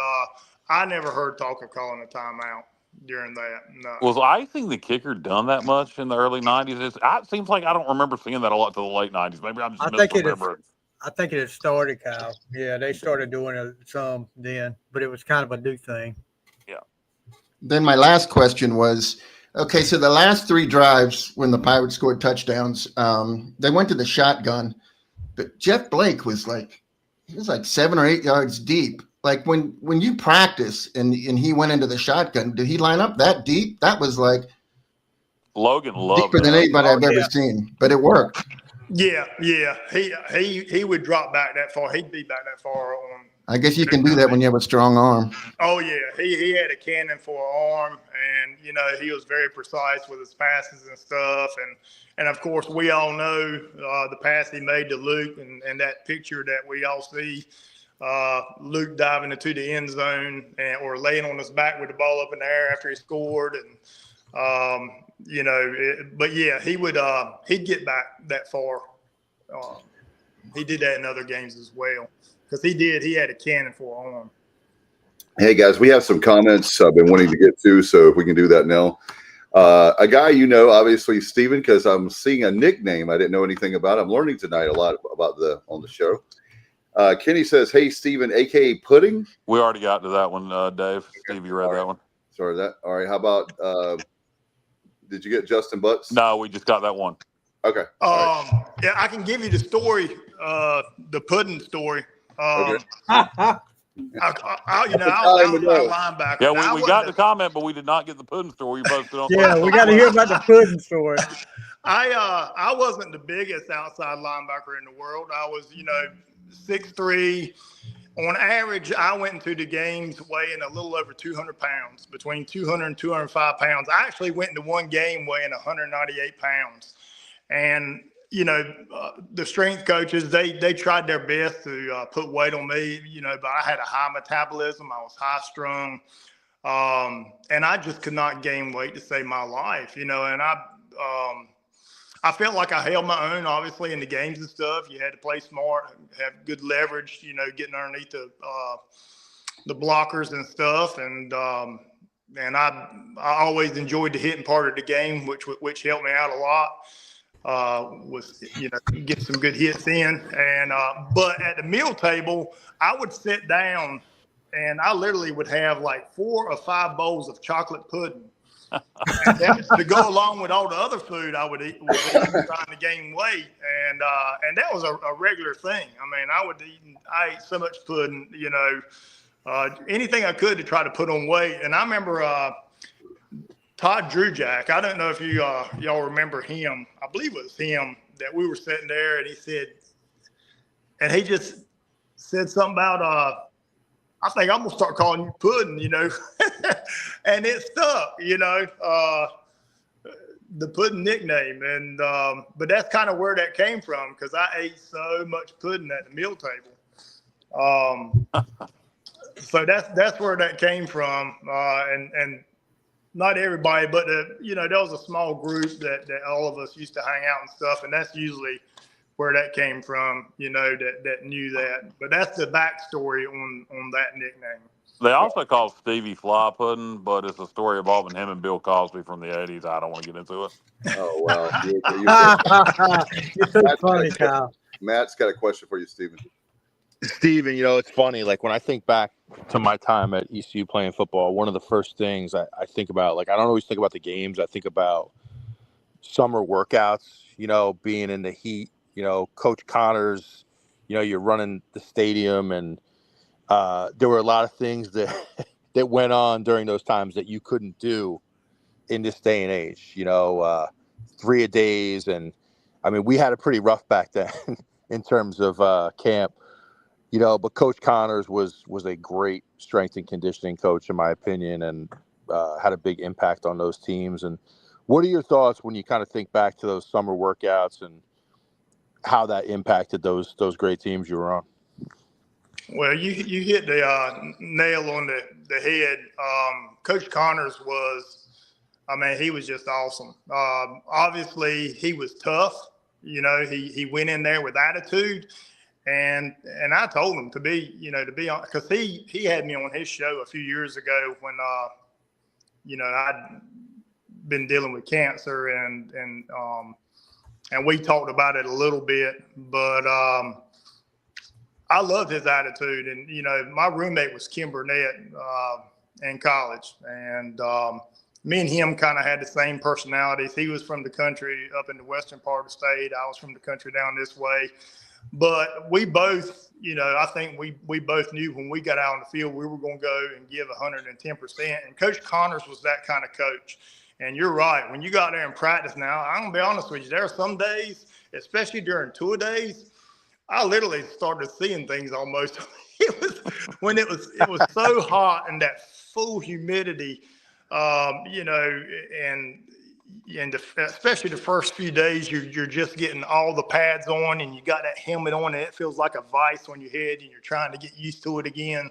I never heard talk of calling a timeout during that. No. Was icing the kicker done that much in the early 90s? It seems like I don't remember seeing that a lot to the late 90s. Maybe I'm just misremembering. I think it had started, Kyle. Yeah, they started doing some then, but it was kind of a new thing. Yeah. Then my last question was, okay, so the last 3 drives when the Pirates scored touchdowns, they went to the shotgun, but Jeff Blake was like 7 or 8 yards deep. Like when you practice and he went into the shotgun, did he line up that deep? That was like Logan loved deeper than anybody I've ever seen, but it worked. Yeah. He would drop back that far. He'd be back that far on. I guess you can do that when you have a strong arm. Oh yeah, he had a cannon for an arm, and he was very precise with his passes and stuff, and of course we all know the pass he made to Luke, and that picture that we all see, Luke diving into the end zone or laying on his back with the ball up in the air after he scored, and but yeah, he'd get back that far. He did that in other games as well. Because he had a cannon for an arm. Hey, guys, we have some comments I've been wanting to get to, so if we can do that now. A guy obviously, Steven, because I'm seeing a nickname I didn't know anything about. I'm learning tonight a lot about on the show. Kenny says, hey, Steven, a.k.a. Pudding. We already got to that one, Dave. Steve, you read that one. Sorry, all right, how about did you get Justin Butts? No, we just got that one. Okay. Yeah, I can give you the story, the pudding story. Okay. I'll linebacker. Yeah, we got the comment, but we did not get the pudding story you posted on. Yeah, we got to hear about the pudding story. I wasn't the biggest outside linebacker in the world. I was 6'3". On average, I went into the games weighing a little over 200 pounds, between 200 and 205 pounds. I actually went into one game weighing 198 pounds, and the strength coaches, they tried their best to put weight on me, but I had a high metabolism. I was high strung. And I just could not gain weight to save my life, and I felt like I held my own, obviously, in the games and stuff. You had to play smart, have good leverage, getting underneath the blockers and stuff. And I always enjoyed the hitting part of the game, which helped me out a lot. Was get some good hits in, and but at the meal table I would sit down and I literally would have like 4 or 5 bowls of chocolate pudding and that's to go along with all the other food I would eat trying to gain weight, and that was a regular thing. I mean, I ate so much pudding, anything I could to try to put on weight. And I remember Todd Drujak, I don't know if y'all remember him. I believe it was him that we were sitting there, and he just said something about, I think I'm going to start calling you Pudding, and it stuck, the Pudding nickname. And but that's kind of where that came from, because I ate so much pudding at the meal table. So that's where that came from. And not everybody, but there was a small group that all of us used to hang out and stuff, and that's usually where that came from. That knew that. But that's the backstory on that nickname. They also call Stevie Fly Pudding, but it's a story involving him and Bill Cosby from the '80s. I don't want to get into it. Oh wow, you're so funny, Kyle. Matt's got a question for you, Steven. Steven, it's funny. Like when I think back to my time at ECU playing football, one of the first things I think about, like I don't always think about the games. I think about summer workouts, being in the heat, Coach Connors, you're running the stadium, and there were a lot of things that went on during those times that you couldn't do in this day and age, 3-a-days. And I mean, we had it pretty rough back then in terms of camp. But Coach Connors was a great strength and conditioning coach, in my opinion, and had a big impact on those teams. And what are your thoughts when you kind of think back to those summer workouts and how that impacted those great teams you were on? Well, you hit the nail on the head. Coach Connors he was just awesome. Obviously, he was tough. You know, he went in there with attitude, and I told him to be on, because he had me on his show a few years ago when you know, I'd been dealing with cancer, and we talked about it a little bit, but I loved his attitude. And, you know, my roommate was Kim Burnett in college, and me and him kind of had the same personalities. He was from the country up in the western part of the state. I was from the country down this way. But we both, you know, I think we both knew when we got out on the field, we were going to go and give 110%. And Coach Connors was that kind of coach. And you're right. When you got there in practice now, I'm going to be honest with you, there are some days, especially during tour days, I literally started seeing things almost. It was when it was so hot and that full humidity, you know, and especially the first few days, you're just getting all the pads on, and you got that helmet on, and it feels like a vice on your head, and you're trying to get used to it again.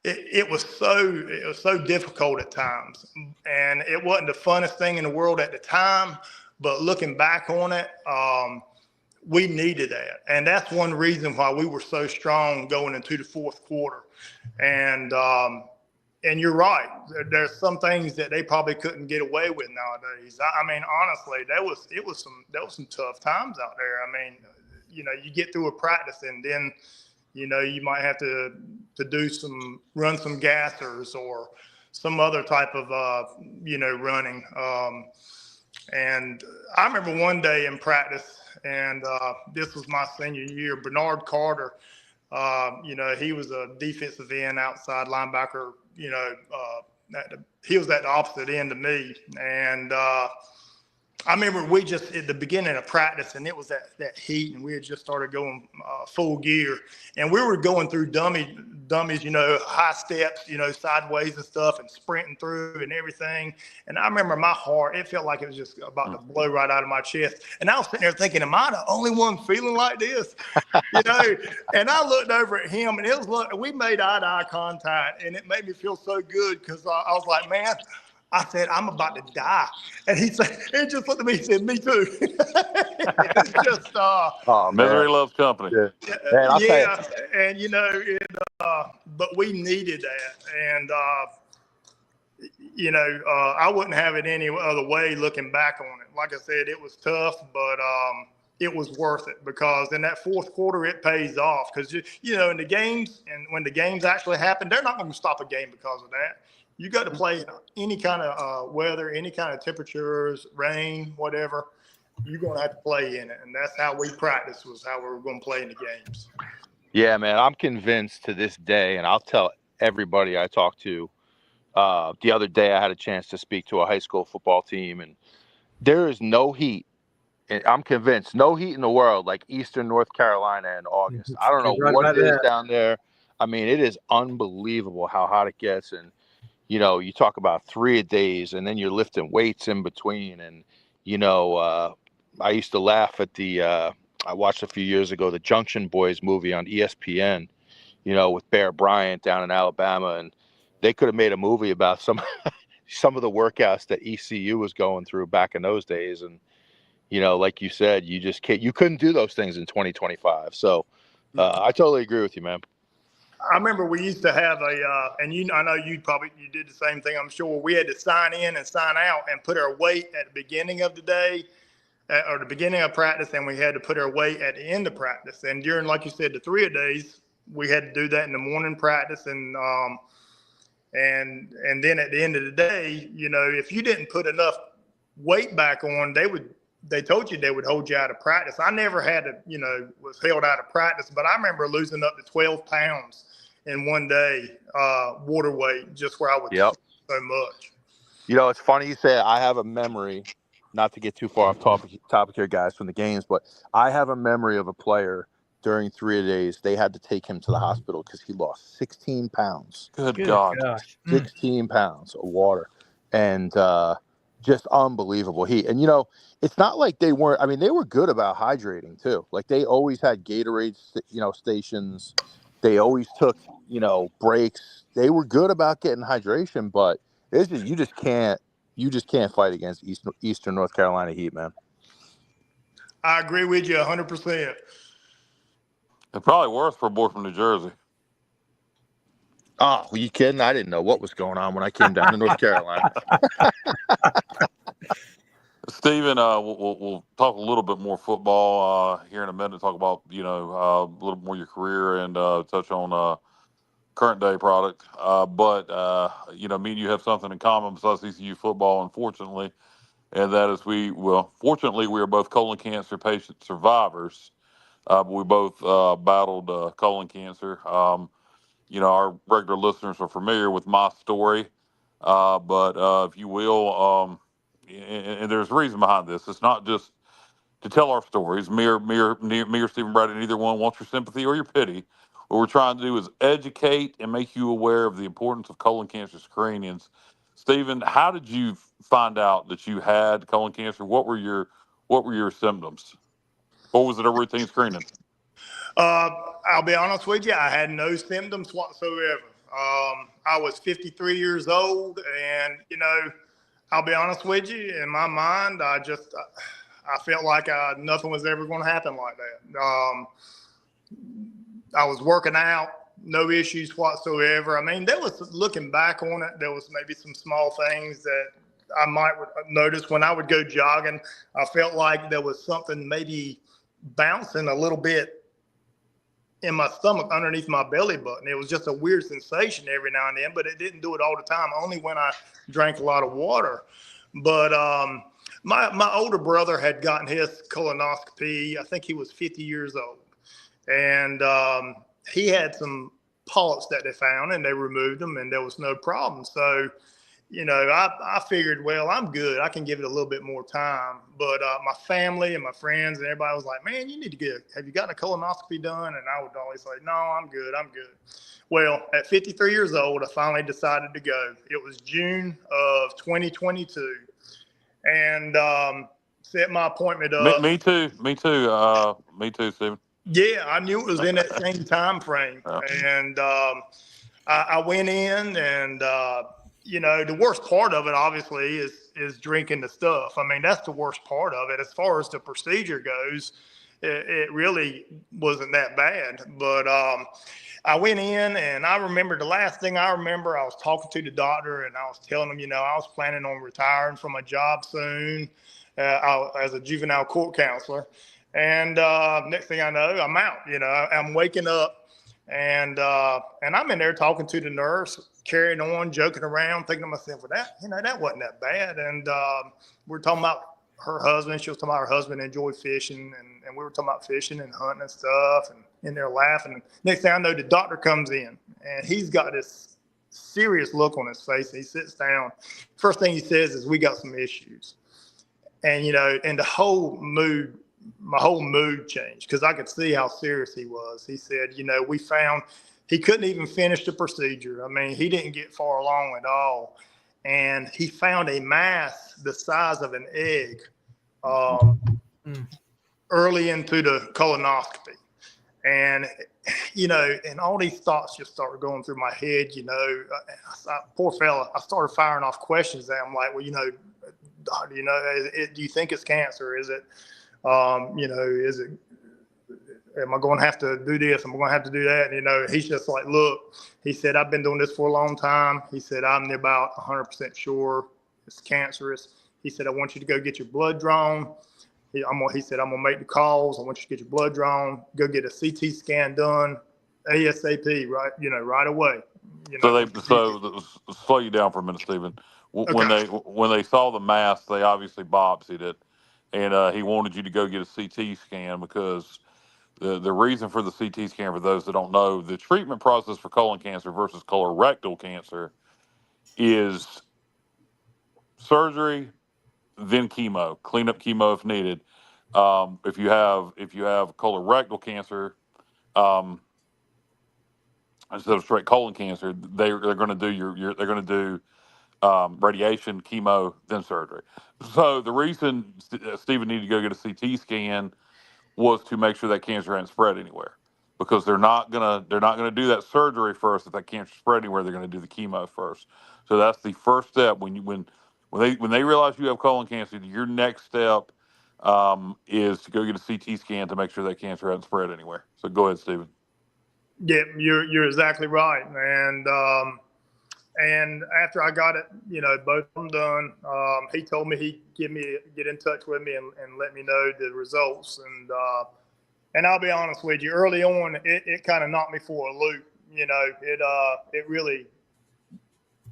It was so difficult at times, and it wasn't the funnest thing in the world at the time. But looking back on it, we needed that, and that's one reason why we were so strong going into the fourth quarter. And you're right. There's some things that they probably couldn't get away with nowadays. I mean, honestly, there was some tough times out there. I mean, you know, you get through a practice, and then, you know, you might have to run some gassers or some other type of you know, running. And I remember one day in practice, and this was my senior year. Bernard Carter, you know, he was a defensive end, outside linebacker. You know, he was at the opposite end of me. And I remember we just, at the beginning of practice, and it was that heat, and we had just started going full gear. And we were going through dummies, you know, high steps, you know, sideways and stuff, and sprinting through and everything. And I remember my heart, it felt like it was just about to blow right out of my chest. And I was sitting there thinking, am I the only one feeling like this? You know, and I looked over at him, and we made eye-to-eye contact, and it made me feel so good, because I was like, man, I said, I'm about to die. And he just looked at me and said, me too. It's just, misery loves company. Yeah. And, you know, but we needed that. And, you know, I wouldn't have it any other way looking back on it. Like I said, it was tough, but it was worth it, because in that fourth quarter, it pays off. Because, you know, in the games, and when the games actually happen, they're not going to stop a game because of that. You got to play any kind of weather, any kind of temperatures, rain, whatever. You're going to have to play in it. And that's how we practice, was how we were going to play in the games. Yeah, man, I'm convinced to this day, and I'll tell everybody I talk to. The other day, I had a chance to speak to a high school football team, and there is no heat. And I'm convinced, no heat in the world like Eastern North Carolina in August. I don't know what it is down there. I mean, it is unbelievable how hot it gets. And, you know, you talk about 3 days, and then you're lifting weights in between. And, you know, I used to laugh at I watched a few years ago, the Junction Boys movie on ESPN, you know, with Bear Bryant down in Alabama. And they could have made a movie about some of the workouts that ECU was going through back in those days. And, you know, like you said, you couldn't do those things in 2025. So I totally agree with you, man. I remember we used to have and I know you did the same thing, I'm sure. We had to sign in and sign out and put our weight at the beginning of the day or the beginning of practice, and we had to put our weight at the end of practice. And during, like you said, the 3 days, we had to do that in the morning practice, and then at the end of the day, you know, if you didn't put enough weight back on, they told you they would hold you out of practice. I never had to, you know, was held out of practice, but I remember losing up to 12 pounds in one day, water weight, just where I would so much. You know, it's funny you say I have a memory, not to get too far off topic here, guys, from the games, but I have a memory of a player during 3 days. They had to take him to the hospital because he lost 16 pounds. Good God. 16 pounds of water. And just unbelievable heat. And, you know, it's not like they weren't, I mean, they were good about hydrating too. Like they always had Gatorade, you know, stations. They always took, you know, breaks. They were good about getting hydration, but you just can't fight against Eastern North Carolina heat, man. I agree with you 100%. It's probably worse for a boy from New Jersey. Oh, are you kidding? I didn't know what was going on when I came down to North Carolina. Stephen, we'll talk a little bit more football here in a minute. Talk about a little more your career and touch on current day product. But me and you have something in common besides ECU football, unfortunately, and that is fortunately we are both colon cancer patient survivors. But we both battled colon cancer. Our regular listeners are familiar with my story, but if you will, and there's a reason behind this. It's not just to tell our stories. Me or Stephen Braddy, neither one wants your sympathy or your pity. What we're trying to do is educate and make you aware of the importance of colon cancer screenings. Stephen, how did you find out that you had colon cancer? What were your symptoms? Or was it a routine screening? I'll be honest with you, I had no symptoms whatsoever. I was 53 years old, and I'll be honest with you, in my mind, I felt like nothing was ever going to happen like that. I was working out, no issues whatsoever. I mean, looking back on it, there was maybe some small things that I might notice when I would go jogging. I felt like there was something maybe bouncing a little bit in my stomach underneath my belly button. It was just a weird sensation every now and then, but it didn't do it all the time, only when I drank a lot of water. But my older brother had gotten his colonoscopy. I think he was 50 years old. And he had some polyps that they found, and they removed them, and there was no problem. So, I figured, well, I'm good. I can give it a little bit more time. But my family and my friends and everybody was like, man, you need to have you gotten a colonoscopy done? And I would always say, no, I'm good. Well, at 53 years old, I finally decided to go. It was June of 2022. And set my appointment up. Me too, Stephen. Yeah, I knew it was in that same time frame. And I went in, and the worst part of it obviously is drinking the stuff. I mean, that's the worst part of it. As far as the procedure goes, it really wasn't that bad. But I went in, and I remember the last thing I remember, I was talking to the doctor, and I was telling him, I was planning on retiring from my job soon as a juvenile court counselor. And next thing I know, I'm out. I'm waking up, and I'm in there talking to the nurse, carrying on, joking around, thinking to myself, well, that wasn't that bad. And we're talking about her husband. She was talking about her husband enjoyed fishing, and we were talking about fishing and hunting and stuff, and in there laughing. Next thing I know, the doctor comes in, and he's got this serious look on his face. He sits down. First thing he says is, we got some issues. And, and my whole mood changed, because I could see how serious he was. He said, we found he couldn't even finish the procedure. I mean, he didn't get far along at all. And he found a mass the size of an egg early into the colonoscopy. And, and all these thoughts just started going through my head, poor fella. I started firing off questions at him like, well, do you think it's cancer? Is it, is it, am I going to have to do this? Am I going to have to do that? And, he's just like, look, he said, I've been doing this for a long time. He said, I'm about 100% sure it's cancerous. He said, I want you to go get your blood drawn. He said, I'm going to make the calls. I want you to get your blood drawn, go get a CT scan done ASAP, right? Right away. So slow you down for a minute, Stephen. When they saw the mass, they obviously biopsied it, and he wanted you to go get a CT scan, because the reason for the CT scan, for those that don't know, the treatment process for colon cancer versus colorectal cancer is surgery, then chemo, cleanup chemo if needed. If you have colorectal cancer, instead of straight colon cancer, they're going to do they're going to do radiation, chemo, then surgery. So the reason Stephen needed to go get a CT scan was to make sure that cancer hadn't spread anywhere, because they're not gonna do that surgery first if that cancer spread anywhere. They're going to do the chemo first. So that's the first step. When they realize you have colon cancer, your next step, is to go get a CT scan to make sure that cancer hasn't spread anywhere. So go ahead, Stephen. Yeah, you're exactly right. And after I got it, both of them done, he told me he'd get in touch with me and let me know the results. And I'll be honest with you, early on, it kind of knocked me for a loop. It really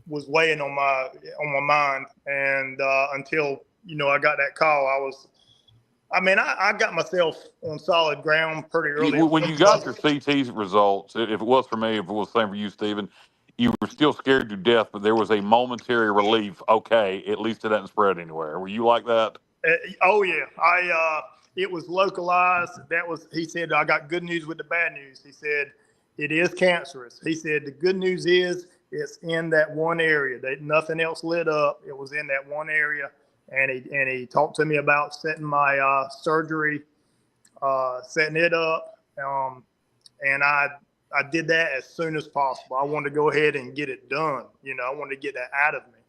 was weighing on my mind. And until I got that call, I got myself on solid ground pretty early. When you got your CT results, if it was for me, if it was the same for you, Stephen, you were still scared to death, but there was a momentary relief. Okay, at least it hadn't spread anywhere. Were you like that? Oh yeah, it was localized. He said, I got good news with the bad news. He said, it is cancerous. He said, the good news is it's in that one area. Nothing else lit up. It was in that one area. And he talked to me about setting my surgery, setting it up. And I did that as soon as possible. I wanted to go ahead and get it done. I wanted to get that out of me.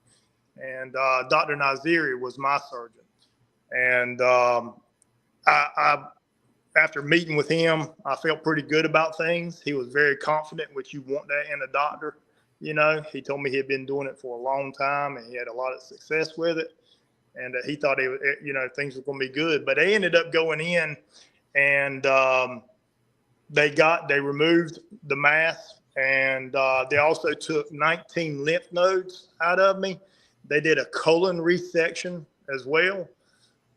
And Dr. Naziri was my surgeon. And after meeting with him, I felt pretty good about things. He was very confident, which you want that in a doctor. He told me he had been doing it for a long time and he had a lot of success with it. And he thought things were going to be good. But they ended up going in and they removed the mass, and they also took 19 lymph nodes out of me. They did a colon resection as well.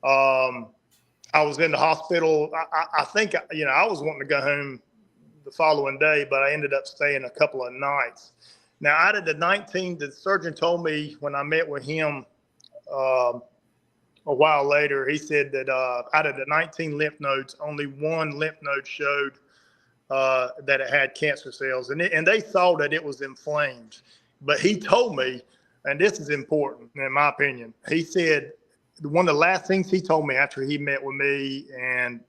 I was in the hospital. I think, I was wanting to go home the following day, but I ended up staying a couple of nights. Now, out of the 19, the surgeon told me when I met with him a while later, he said that out of the 19 lymph nodes, only one lymph node showed that it had cancer cells, and they saw that it was inflamed. But he told me, and this is important in my opinion, he said one of the last things he told me after he met with me and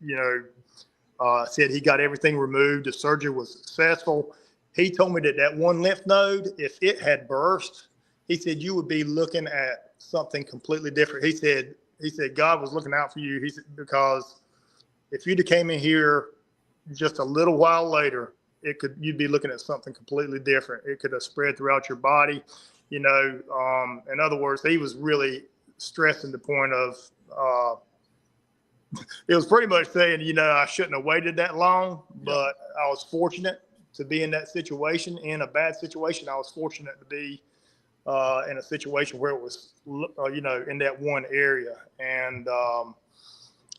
said he got everything removed, the surgery was successful. He told me that one lymph node, if it had burst, he said you would be looking at something completely different. He said God was looking out for you. He said, because if you'd have came in here just a little while later, you'd be looking at something completely different. It could have spread throughout your body. In other words, he was really stressing the point of it was pretty much saying, I shouldn't have waited that long, but I was fortunate to be in that situation. In a bad situation, I was fortunate to be in a situation where it was, in that one area. And,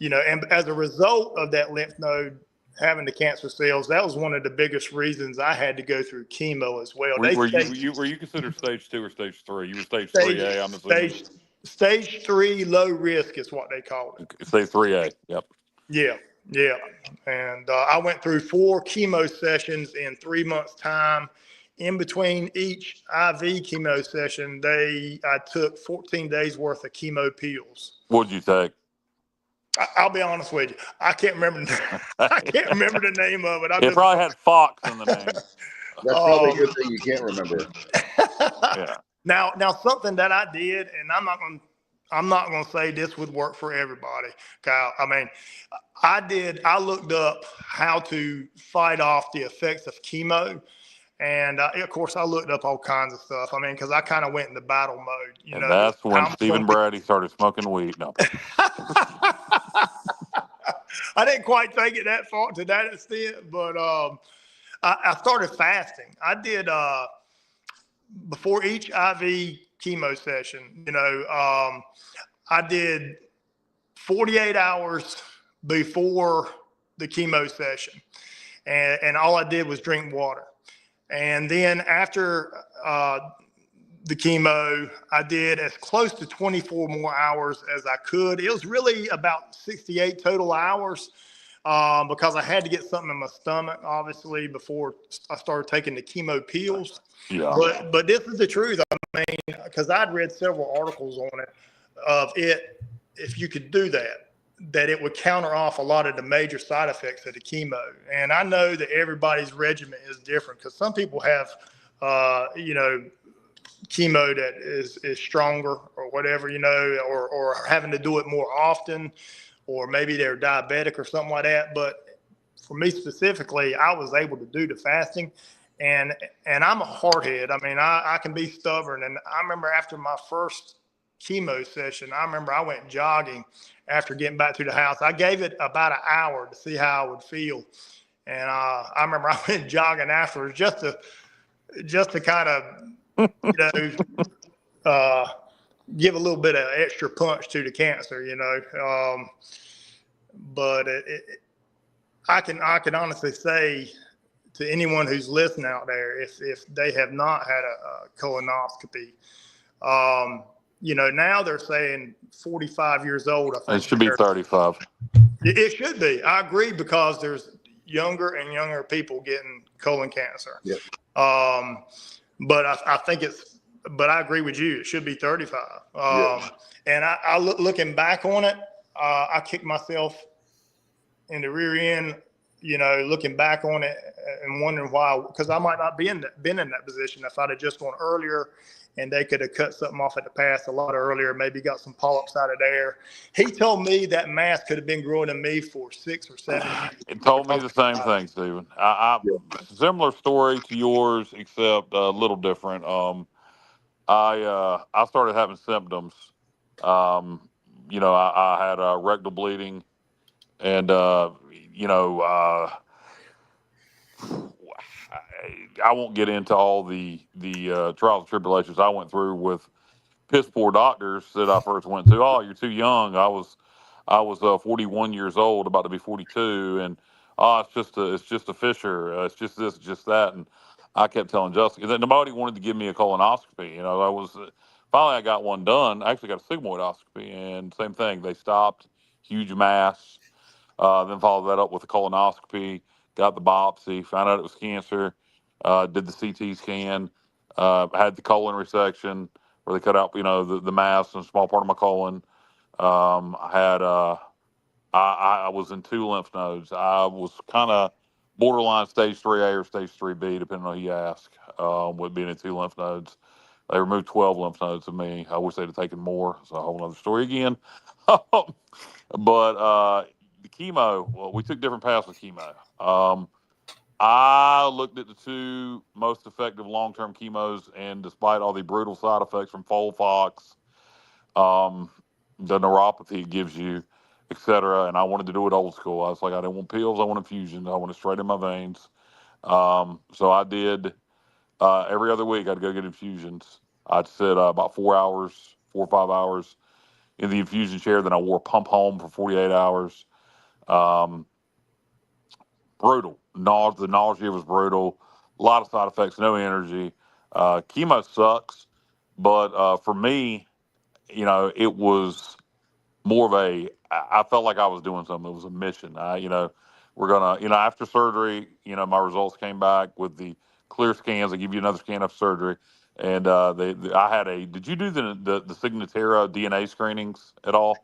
and as a result of that lymph node having the cancer cells, that was one of the biggest reasons I had to go through chemo as well. Were you considered stage 2 or stage 3? You were stage 3A, I'm assuming. Stage 3 low risk is what they call it. Stage 3A, yep. Yeah. And I went through 4 chemo sessions in 3 months' time. In between each IV chemo session, I took 14 days worth of chemo pills. What did you take? I'll be honest with you. I can't remember. I can't remember the name of it. It probably had Fox in the name. That's probably a good thing you can't remember. Yeah. Now something that I did, and I'm not gonna say this would work for everybody, Kyle. I mean, I looked up how to fight off the effects of chemo. And of course, I looked up all kinds of stuff. I mean, because I kind of went into battle mode. And that's when Stephen Braddy started smoking weed. No. I didn't quite take it that far to that extent, but I started fasting. I did before each IV chemo session. I did 48 hours before the chemo session, and all I did was drink water. And then after the chemo, I did as close to 24 more hours as I could. It was really about 68 total hours because I had to get something in my stomach, obviously, before I started taking the chemo pills. Yeah. But this is the truth. I mean, because I'd read several articles on it of it, if you could do that it would counter off a lot of the major side effects of the chemo. And I know that everybody's regimen is different because some people have, chemo that is stronger or whatever, or having to do it more often, or maybe they're diabetic or something like that. But for me specifically, I was able to do the fasting, and I'm a hardhead. I mean, I can be stubborn. And I remember after my first chemo session, I remember I went jogging after getting back to the house. I gave it about an hour to see how I would feel. And I remember I went jogging afterwards just to kind of, give a little bit of extra punch to the cancer, but I can honestly say to anyone who's listening out there, if they have not had a colonoscopy, now they're saying 45 years old. I think it should be 35. It should be. I agree, because there's younger and younger people getting colon cancer. Yep. But I think but I agree with you. It should be 35. Yes. And I looking back on it, I kicked myself in the rear end, looking back on it and wondering why, because I might not been in that position if I'd have just gone earlier and they could have cut something off at the pass a lot earlier, maybe got some polyps out of there. He told me that mass could have been growing in me for 6 or 7 years. It told me the same thing, Stephen. Similar story to yours, except a little different. I started having symptoms. I had rectal bleeding, and I won't get into all the trials and tribulations I went through with piss poor doctors that I first went to. Oh, you're too young. I was 41 years old, about to be 42, and it's just a fissure. It's just this, just that, and I kept telling Justin that nobody wanted to give me a colonoscopy. Finally I got one done. I actually got a sigmoidoscopy, and same thing. They stopped, huge mass. Then followed that up with a colonoscopy. Got the biopsy, found out it was cancer. Did the CT scan. Had the colon resection where they cut out, the mass and a small part of my colon. I was in 2 lymph nodes. I was kind of borderline stage 3A or stage 3B, depending on who you ask, with being in 2 lymph nodes. They removed 12 lymph nodes of me. I wish they'd have taken more. It's a whole other story again. But the chemo, well, we took different paths with chemo. I looked at the 2 most effective long-term chemos, and despite all the brutal side effects from Folfox, the neuropathy it gives you, etc., and I wanted to do it old school. I was like, I didn't want pills. I want infusions. I want it straight in my veins. So I did every other week. I'd go get infusions. I'd sit about 4 hours, 4 or 5 hours in the infusion chair. Then I wore a pump home for 48 hours. Brutal. The nausea was brutal. A lot of side effects, no energy. Chemo sucks, but for me, it was more of I felt like I was doing something. It was a mission. We're gonna, after surgery, my results came back with the clear scans. They give you another scan after surgery, and I had did you do the Signatera DNA screenings at all?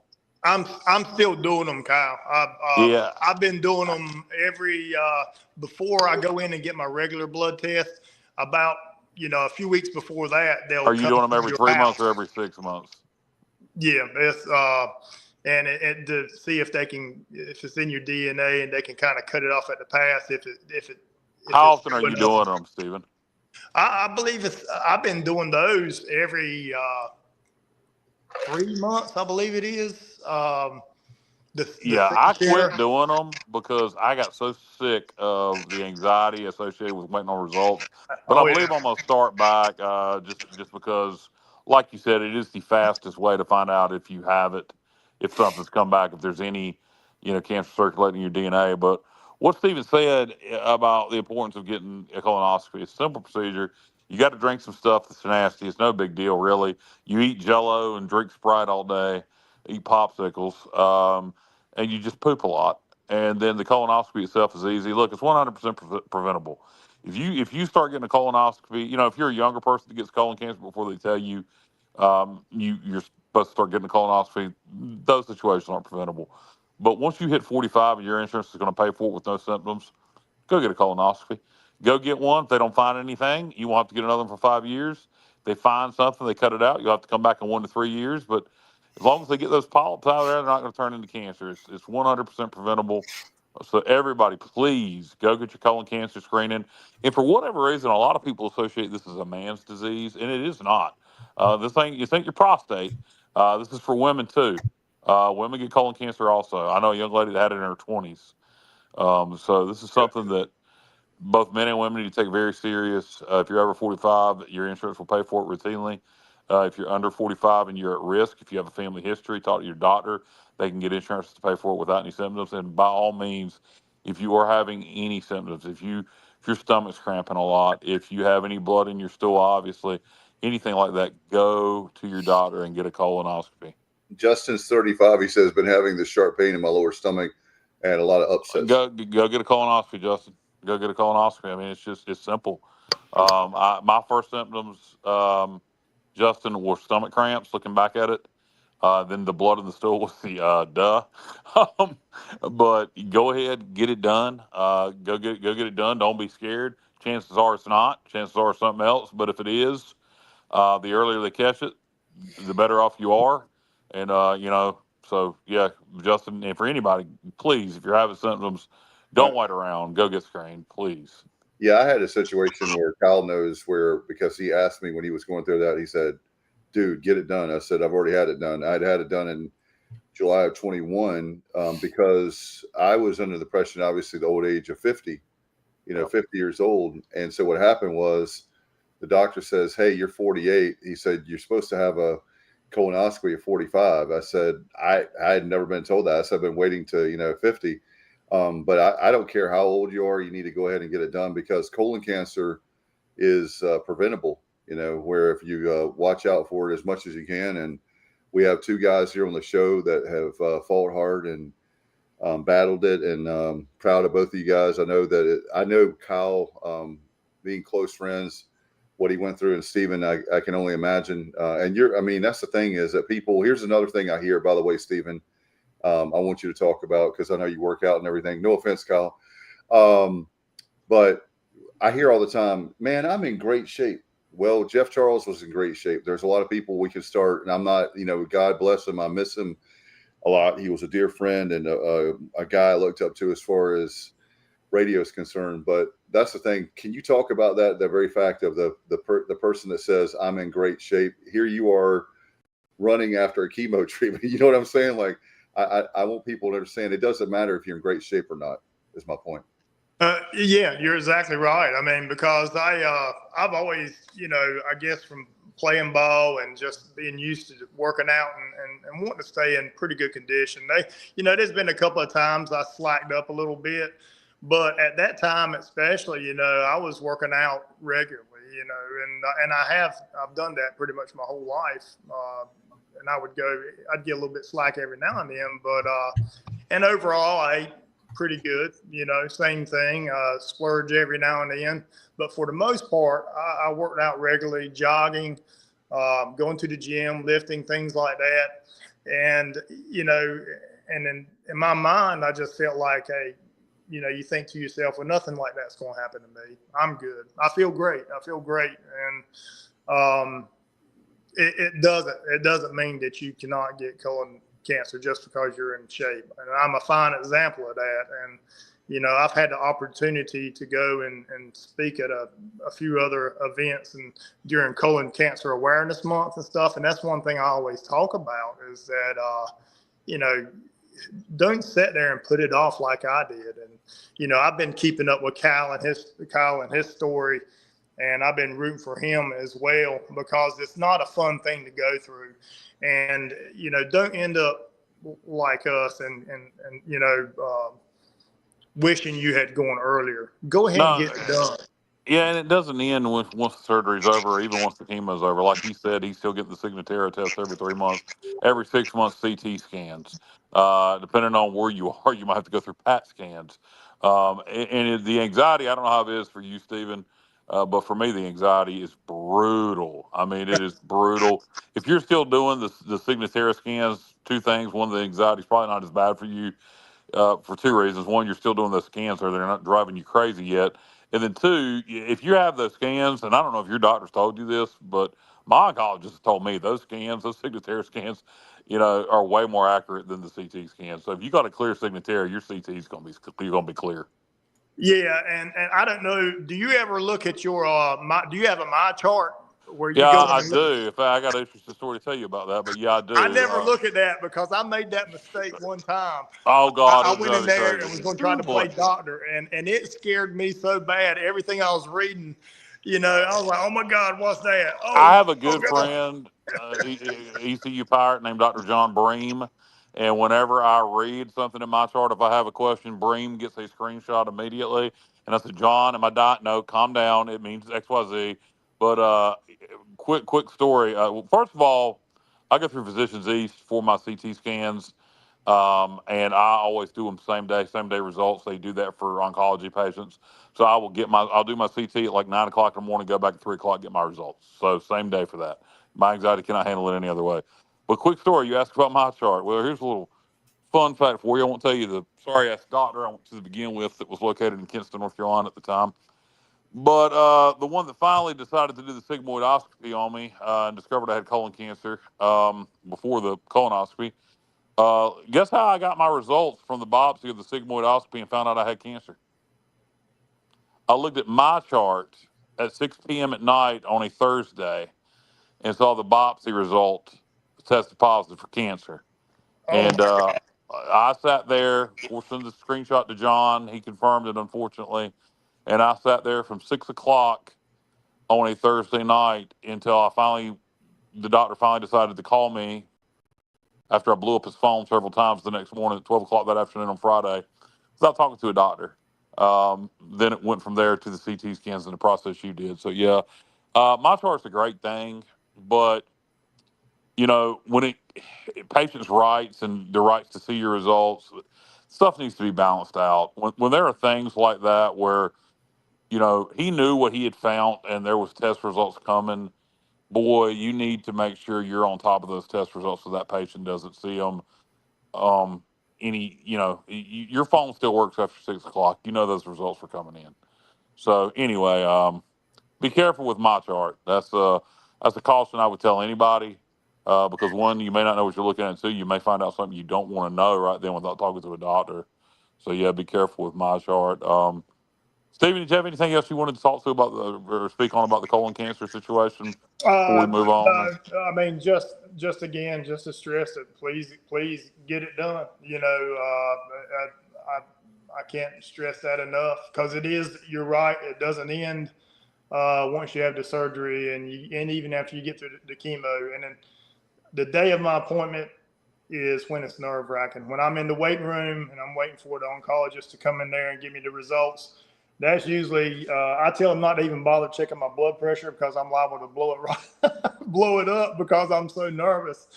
I'm still doing them, Kyle. Yeah. I've been doing them before I go in and get my regular blood test. About a few weeks before that, they'll. Are you doing them every 3 months or every 6 months? Yeah, it's and to see if it's in your DNA, and they can kind of cut it off at the pass if it. How often are you doing them, Stephen? I believe I've been doing those every 3 months, I believe it is. I quit doing them because I got so sick of the anxiety associated with waiting on results. But I believe I'm going to start back just because, like you said, it is the fastest way to find out if you have it, if something's come back, if there's any, cancer circulating in your DNA. But what Stephen said about the importance of getting a colonoscopy, it's a simple procedure. You got to drink some stuff that's nasty. It's no big deal, really. You eat Jell-O and drink Sprite all day, eat popsicles, and you just poop a lot. And then the colonoscopy itself is easy. Look, it's 100% preventable. If you start getting a colonoscopy, if you're a younger person that gets colon cancer before they tell you you're supposed to start getting a colonoscopy, those situations aren't preventable. But once you hit 45 and your insurance is going to pay for it with no symptoms, go get a colonoscopy. Go get one. If they don't find anything, you won't have to get another one for 5 years. If they find something, they cut it out. You'll have to come back in 1 to 3 years. But As long as they get those polyps out of there, they're not going to turn into cancer. It's 100% preventable. So everybody, please go get your colon cancer screening. And for whatever reason, a lot of people associate this as a man's disease, and it is not. This thing, you think your prostate. This is for women too. Women get colon cancer also. I know a young lady that had it in her 20s. So this is something that both men and women need to take very serious. If you're over 45, your insurance will pay for it routinely. If you're under 45 and you're at risk, if you have a family history, talk to your doctor. They can get insurance to pay for it without any symptoms. And by all means, if you are having any symptoms, if your stomach's cramping a lot, if you have any blood in your stool, obviously, anything like that, go to your doctor and get a colonoscopy. Justin's 35. He says, been having this sharp pain in my lower stomach and a lot of upsets. Go get a colonoscopy, Justin. Go get a colonoscopy. I mean, it's simple. My first symptoms, Justin, were stomach cramps. Looking back at it, then the blood in the stool was the duh. But go ahead, get it done. Go get it done. Don't be scared. Chances are it's not. Chances are it's something else. But if it is, the earlier they catch it, the better off you are. And so yeah, Justin, and for anybody, please, if you're having symptoms, don't wait around. Go get screened, please. Yeah, I had a situation where Kyle knows where, because he asked me when he was going through that, he said, dude, get it done. I said, I've already had it done. I'd had it done in July of 21 because I was under the impression, obviously, the old age of 50, 50 years old. And so what happened was the doctor says, hey, you're 48. He said, you're supposed to have a colonoscopy at 45. I said, I had never been told that. I said, I've been waiting to, 50. But I don't care how old you are, you need to go ahead and get it done because colon cancer is preventable, where if you watch out for it as much as you can. And we have two guys here on the show that have fought hard and battled it, and proud of both of you guys. I know Kyle, being close friends, what he went through, and Stephen, I can only imagine. And that's the thing is that people, here's another thing I hear, by the way, Stephen, I want you to talk about, because I know you work out and everything. No offense, Kyle. But I hear all the time, man, I'm in great shape. Well, Jeff Charles was in great shape. There's a lot of people we can start, and I'm not, God bless him. I miss him a lot. He was a dear friend and a guy I looked up to as far as radio is concerned. But that's the thing. Can you talk about that? The very fact of the person that says I'm in great shape. Here you are running after a chemo treatment. You know what I'm saying? Like, I want people to understand it doesn't matter if you're in great shape or not, is my point. Yeah, you're exactly right. I mean, because I've always, I guess from playing ball and just being used to working out and wanting to stay in pretty good condition. There's been a couple of times I slacked up a little bit, but at that time especially, I was working out regularly, and I've done that pretty much my whole life. And I'd get a little bit slack every now and then, but and overall I ate pretty good, same thing, splurge every now and then. But for the most part, I worked out regularly, jogging, going to the gym, lifting, things like that. And, and in my mind, I just felt like, hey, you think to yourself, well, nothing like that's going to happen to me. I'm good. I feel great. And it doesn't mean that you cannot get colon cancer just because you're in shape. And I'm a fine example of that. And, I've had the opportunity to go and speak at a few other events and during colon cancer awareness month and stuff. And that's one thing I always talk about is that, don't sit there and put it off like I did. And, I've been keeping up with Kyle and his story, and I've been rooting for him as well, because it's not a fun thing to go through. And, don't end up like us and wishing you had gone earlier. Go ahead and get it done. Yeah, and it doesn't end once the surgery's over, or even once the chemo's over. Like he said, he's still getting the Signatera test every 3 months, every 6 months CT scans. Depending on where you are, you might have to go through PAT scans. The anxiety, I don't know how it is for you, Stephen, but for me, the anxiety is brutal. I mean, it is brutal. If you're still doing the Signatera scans, two things. One, the anxiety is probably not as bad for you for two reasons. One, you're still doing those scans, so they're not driving you crazy yet. And then two, if you have those scans, and I don't know if your doctor's told you this, but my oncologist told me those scans, those Signatera scans, are way more accurate than the CT scan. So if you got a clear signatera, your CT is going to be clear. Yeah, and I don't know. Do you ever look at your do you have a my chart where you Yeah, go? I do. If I got an interesting story to tell you about that, but yeah, I do. I never look at that because I made that mistake one time. Oh God, I it went in drives me there and crazy. was going to try to play doctor, and it scared me so bad. Everything I was reading, I was like, "Oh my God, what's that?" I Oh, have a good God. friend, ECU pirate named Dr. John Bream, and whenever I read something in my chart, if I have a question, Bream gets a screenshot immediately, and I said, "John, am I dying? No, calm down. It means X, Y, Z." But quick story. Well, first of all, I go through Physicians East for my CT scans. And I always do them same day results. They do that for oncology patients. So I'll do my CT at like 9 o'clock in the morning, go back at 3 o'clock, get my results. So same day for that. My anxiety cannot handle it any other way. But quick story, you asked about my chart. Well, here's a little fun fact for you. I won't tell you the sorry ass doctor I went to begin with that was located in Kinston, North Carolina at the time. But the one that finally decided to do the sigmoidoscopy on me and discovered I had colon cancer before the colonoscopy. Guess how I got my results from the biopsy of the sigmoidoscopy and found out I had cancer? I looked at my chart at 6 p.m. at night on a Thursday and saw the biopsy result tested positive for cancer. And I sat there, we'll send the screenshot to John. He confirmed it, unfortunately. And I sat there from 6 o'clock on a Thursday night until the doctor finally decided to call me after I blew up his phone several times the next morning at 12 o'clock that afternoon on Friday without talking to a doctor. Then it went from there to the CT scans and the process you did. So, yeah, my chart's a great thing, but, when patients' rights and the rights to see your results, stuff needs to be balanced out. When there are things like that where, he knew what he had found and there was test results coming, boy, you need to make sure you're on top of those test results so that patient doesn't see them your phone still works after 6 o'clock. Those results are coming in. So anyway, be careful with my chart. That's a caution I would tell anybody because one, you may not know what you're looking at. Two, you may find out something you don't want to know right then without talking to a doctor. So yeah, be careful with my chart. Stephen, did you have anything else you wanted to talk to about or speak on about the colon cancer situation before we move on? No, I mean, just again, just to stress that, please get it done. I can't stress that enough because you're right. It doesn't end once you have the surgery and even after you get through the chemo. And then the day of my appointment is when it's nerve wracking. When I'm in the waiting room and I'm waiting for the oncologist to come in there and give me the results, that's usually, I tell them not to even bother checking my blood pressure because I'm liable to blow it up because I'm so nervous.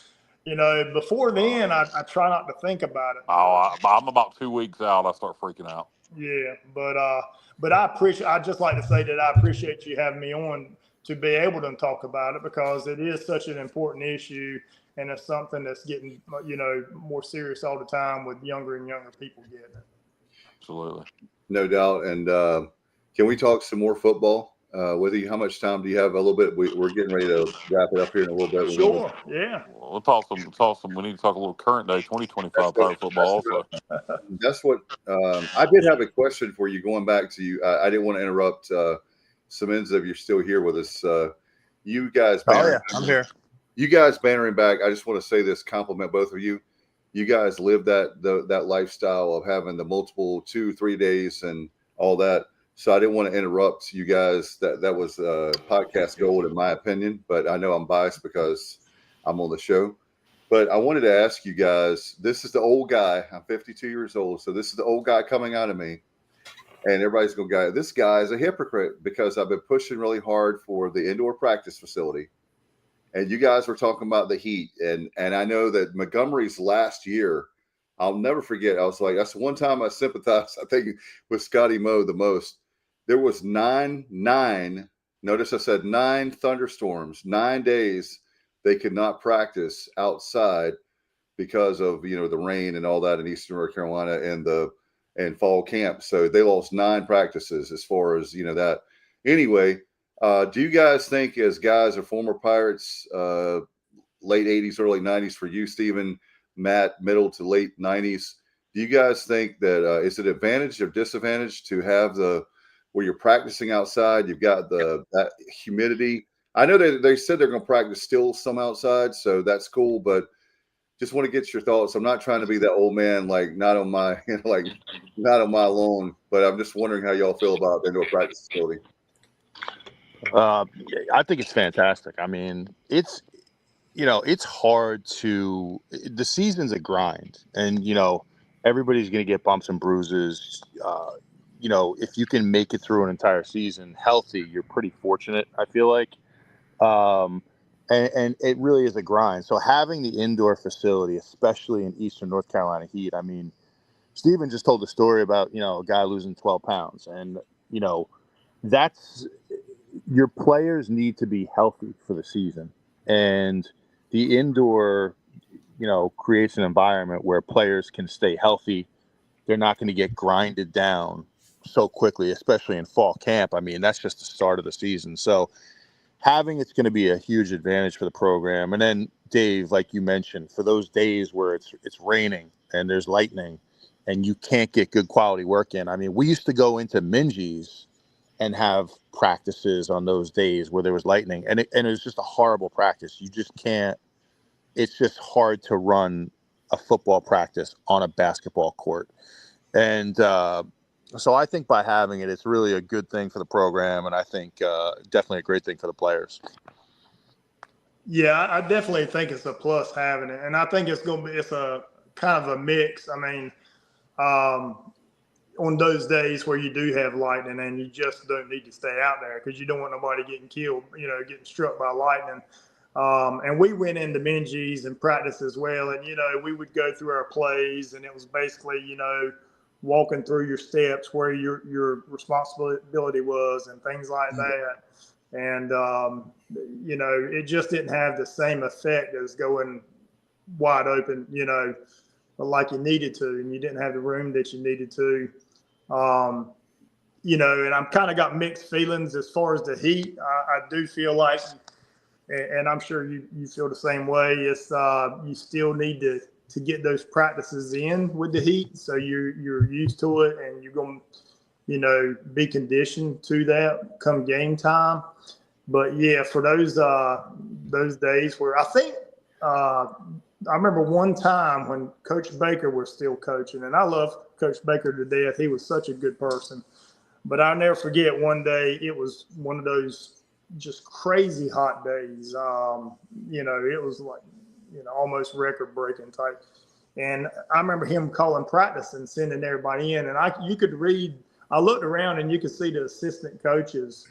Before then, I try not to think about it. I'm about 2 weeks out. I start freaking out. Yeah, but I just like to say that I appreciate you having me on to be able to talk about it because it is such an important issue and it's something that's getting, more serious all the time with younger and younger people getting it. Absolutely. No doubt. And can we talk some more football with you? How much time do you have? A little bit. We're getting ready to wrap it up here in a little bit. Sure. Yeah. We'll talk some. We need to talk a little current day 2025 Pirate football also. That's what I did have a question for you going back to you. I didn't want to interrupt Semenza if you're still here with us. You guys. I'm here. You guys bantering back. I just want to say this, compliment both of you. You guys live that lifestyle of having the multiple 2-3 days and all that. So I didn't want to interrupt you guys. That was podcast gold in my opinion, but I know I'm biased because I'm on the show. But I wanted to ask you guys, this is the old guy. I'm 52 years old. So this is the old guy coming out of me. And everybody's going to go, this guy is a hypocrite because I've been pushing really hard for the indoor practice facility. And you guys were talking about the heat. And I know that Montgomery's last year, I'll never forget. I was like, that's the one time I sympathized, I think, with Scotty Moe the most. There was nine, notice I said 9 thunderstorms, 9 days they could not practice outside because of, the rain and all that in Eastern North Carolina and fall camp. So they lost 9 practices as far as, that. Anyway, do you guys think as guys or former Pirates, late 80s, early 90s for you, Stephen, Matt, middle to late 90s. Do you guys think that is it advantage or disadvantage to have where you're practicing outside? You've got that humidity. I know they said they're going to practice still some outside, so that's cool. But just want to get your thoughts. I'm not trying to be that old man, like not on my not on my lawn, but I'm just wondering how y'all feel about the indoor practice facility. I think it's fantastic. I mean, it's hard the season's a grind, and everybody's going to get bumps and bruises. If you can make it through an entire season healthy, you're pretty fortunate, I feel like. And it really is a grind. So having the indoor facility, especially in Eastern North Carolina heat, I mean, Steven just told the story about, a guy losing 12 pounds. And, that's your players need to be healthy for the season. And the indoor, creates an environment where players can stay healthy. They're not going to get grinded down so quickly, especially in fall camp. I mean, that's just the start of the season. So having it's going to be a huge advantage for the program. And then, Dave, like you mentioned, for those days where it's raining and there's lightning and you can't get good quality work in. I mean, we used to go into Minji's and have practices on those days where there was lightning, and it was just a horrible practice. You just can't. It's just hard to run a football practice on a basketball court. And so I think by having it, it's really a good thing for the program, and I think definitely a great thing for the players. Yeah, I definitely think it's a plus having it, and I think it's a kind of a mix. I mean, on those days where you do have lightning and you just don't need to stay out there because you don't want nobody getting killed, getting struck by lightning. And we went into Minji's and practice as well, and we would go through our plays, and it was basically walking through your steps where your responsibility was and things like that. And, it just didn't have the same effect as going wide open, like you needed to, and you didn't have the room that you needed to. And I'm kind of got mixed feelings as far as the heat. I do feel like, and I'm sure you feel the same way, it's you still need to get those practices in with the heat, so you're used to it and you're going to be conditioned to that come game time. But yeah, for those days where I think I remember one time when Coach Baker was still coaching, and I love Coach Baker to death. He was such a good person. But I'll never forget one day, it was one of those just crazy hot days. It was like, almost record breaking type. And I remember him calling practice and sending everybody in. And you could read, I looked around and you could see the assistant coaches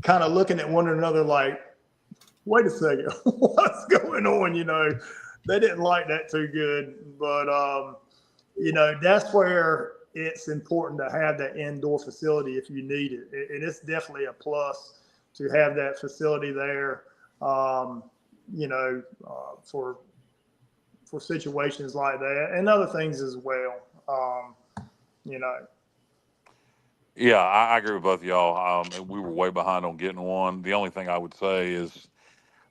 kind of looking at one another like, wait a second, what's going on? They didn't like that too good. But, that's where it's important to have that indoor facility if you need it. And it's definitely a plus to have that facility there, for situations like that and other things as well. Yeah, I agree with both of y'all. We were way behind on getting one. The only thing I would say is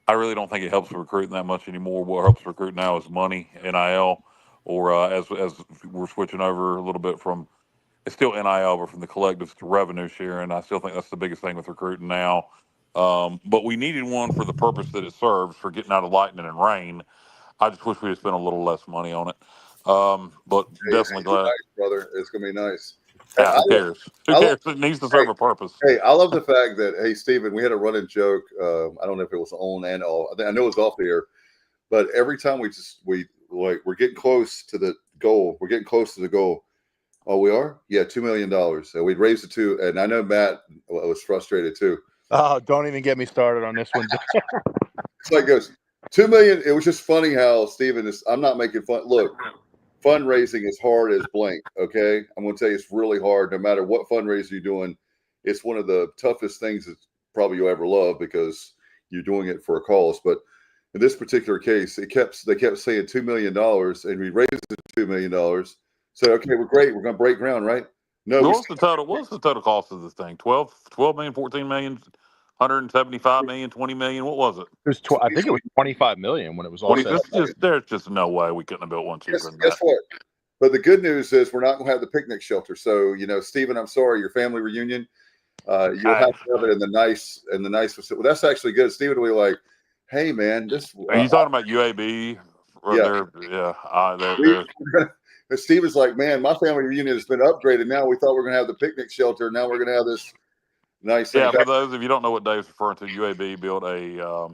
I really don't think it helps recruiting that much anymore. What helps recruit now is money, NIL, or as we're switching over a little bit from it's still NIL, but from the collectives to revenue sharing. I still think that's the biggest thing with recruiting now. But we needed one for the purpose that it serves for getting out of lightning and rain. I just wish we had spent a little less money on it. But definitely glad, nice, brother. It's gonna be nice. Yeah, who cares? Who cares? It needs to serve a purpose. Hey, I love the fact that, hey, Stephen, we had a running joke. I don't know if it was on and off. I know it was off the air, but every time we're getting close to the goal. We're getting close to the goal. Oh, we are? Yeah, $2 million. So we'd raised it to, and I know Matt was frustrated too. Oh, don't even get me started on this one. So it goes, 2 million. It was just funny how Stephen I'm not making fun. Look, fundraising is hard as blank. Okay. I'm going to tell you, it's really hard. No matter what fundraiser you're doing, it's one of the toughest things that probably you'll ever love because you're doing it for a cause. But in this particular case, they kept saying $2 million and we raised it to $2 million. So, okay, we're great. We're going to break ground, right? No. What's the total cost of this thing? 12 million, 14 million? 175 million, 20 million. What was it? I think it was 25 million when it was all 20. said. There's just no way we couldn't have built one cheaper than Guess that. what? But the good news is we're not going to have the picnic shelter. So, Stephen, I'm sorry, your family reunion, you'll have to have it in the nice facility. Well, that's actually good. Stephen will be like, hey, man, this. Are you talking about UAB? And Stephen's like, man, my family reunion has been upgraded. Now we thought we were going to have the picnic shelter. Now we're going to have this nice thing. Yeah, for those of you who don't know what Dave's referring to, UAB built a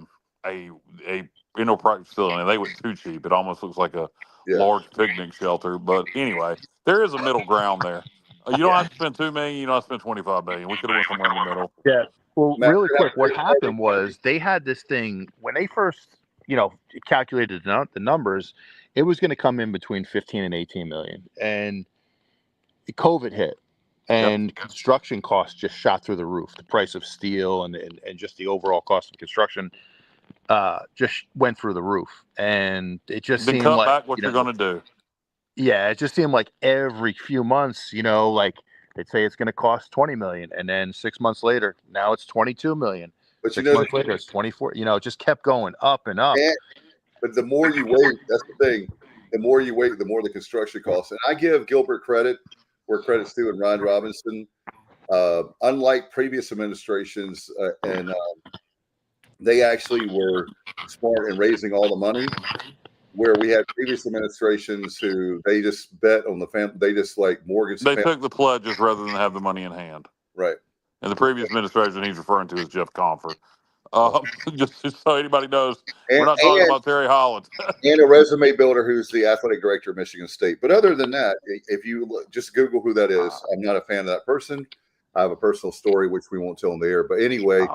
indoor practice facility, and they went too cheap. It almost looks like a large picnic shelter. But anyway, there is a middle ground there. You don't have to spend $2 million. You don't have to spend $25 million. We could have went somewhere in the middle. Yeah. Well, really quick, what happened was they had this thing when they first, calculated the numbers. It was going to come in between 15 and 18 million, and COVID hit, and construction costs just shot through the roof. The price of steel and just the overall cost of construction just went through the roof, and it just Then seemed cut like back what you're going to do. Yeah, it just seemed like every few months, like they'd say it's going to cost 20 million, and then 6 months later, now it's 22 million. But 6 months later, it's 24. It just kept going up and up. But the more you wait, that's the thing. The more you wait, the more the construction costs. And I give Gilbert credit where credit's due and Ryan Robinson. Unlike previous administrations, they actually were smart in raising all the money, where we had previous administrations who they just bet on the family. They just mortgage. They took the pledges rather than have the money in hand. Right. And the previous administration he's referring to is Jeff Comfort. Just so anybody knows, we're not talking about Terry Holland. And a resume builder who's the athletic director of Michigan State. But other than that, if you just Google who that is, I'm not a fan of that person. I have a personal story, which we won't tell on the air. But anyway,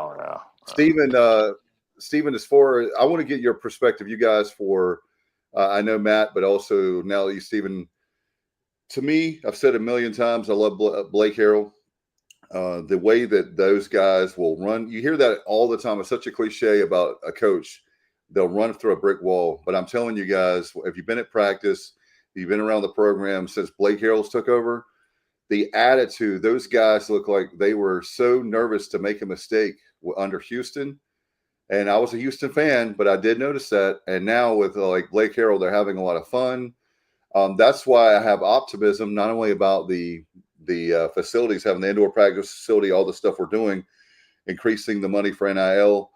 Stephen, I want to get your perspective, you guys, for I know Matt, but also now you, Stephen. To me, I've said a million times, I love Blake Harrell. The way that those guys will run, you hear that all the time. It's such a cliche about a coach. They'll run through a brick wall. But I'm telling you guys, if you've been at practice, you've been around the program since Blake Harrell's took over, the attitude, those guys look like they were so nervous to make a mistake under Houston. And I was a Houston fan, but I did notice that. And now with Blake Harrell, they're having a lot of fun. That's why I have optimism, not only about the facilities, having the indoor practice facility, all the stuff we're doing, increasing the money for NIL,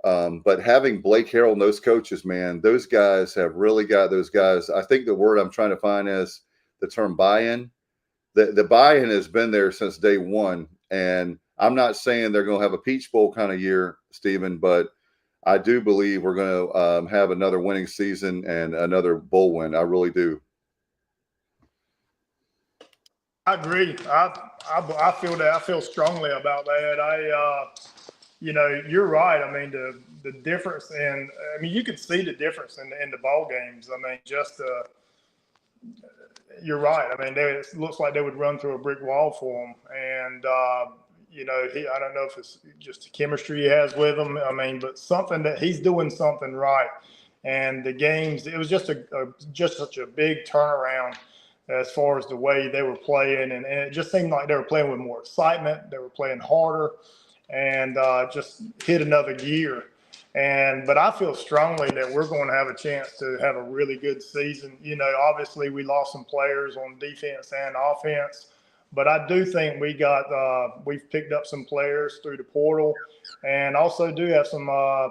but having Blake Harrell and those coaches, man, those guys have really got those guys. I think the word I'm trying to find is the term buy-in. The buy-in has been there since day one, and I'm not saying they're going to have a Peach Bowl kind of year, Stephen, but I do believe we're going to have another winning season and another bowl win. I really do. I agree. I feel that. I feel strongly about that. You're right. I mean, the difference you could see the difference in the ball games. I mean, you're right. I mean, it looks like they would run through a brick wall for him. And, I don't know if it's just the chemistry he has with him. I mean, but something that he's doing something right. And the games, it was just such a big turnaround as far as the way they were playing. And it just seemed like they were playing with more excitement. They were playing harder and just hit another gear. But I feel strongly that we're going to have a chance to have a really good season. Obviously we lost some players on defense and offense, but I do think we've picked up some players through the portal, and also do have some, a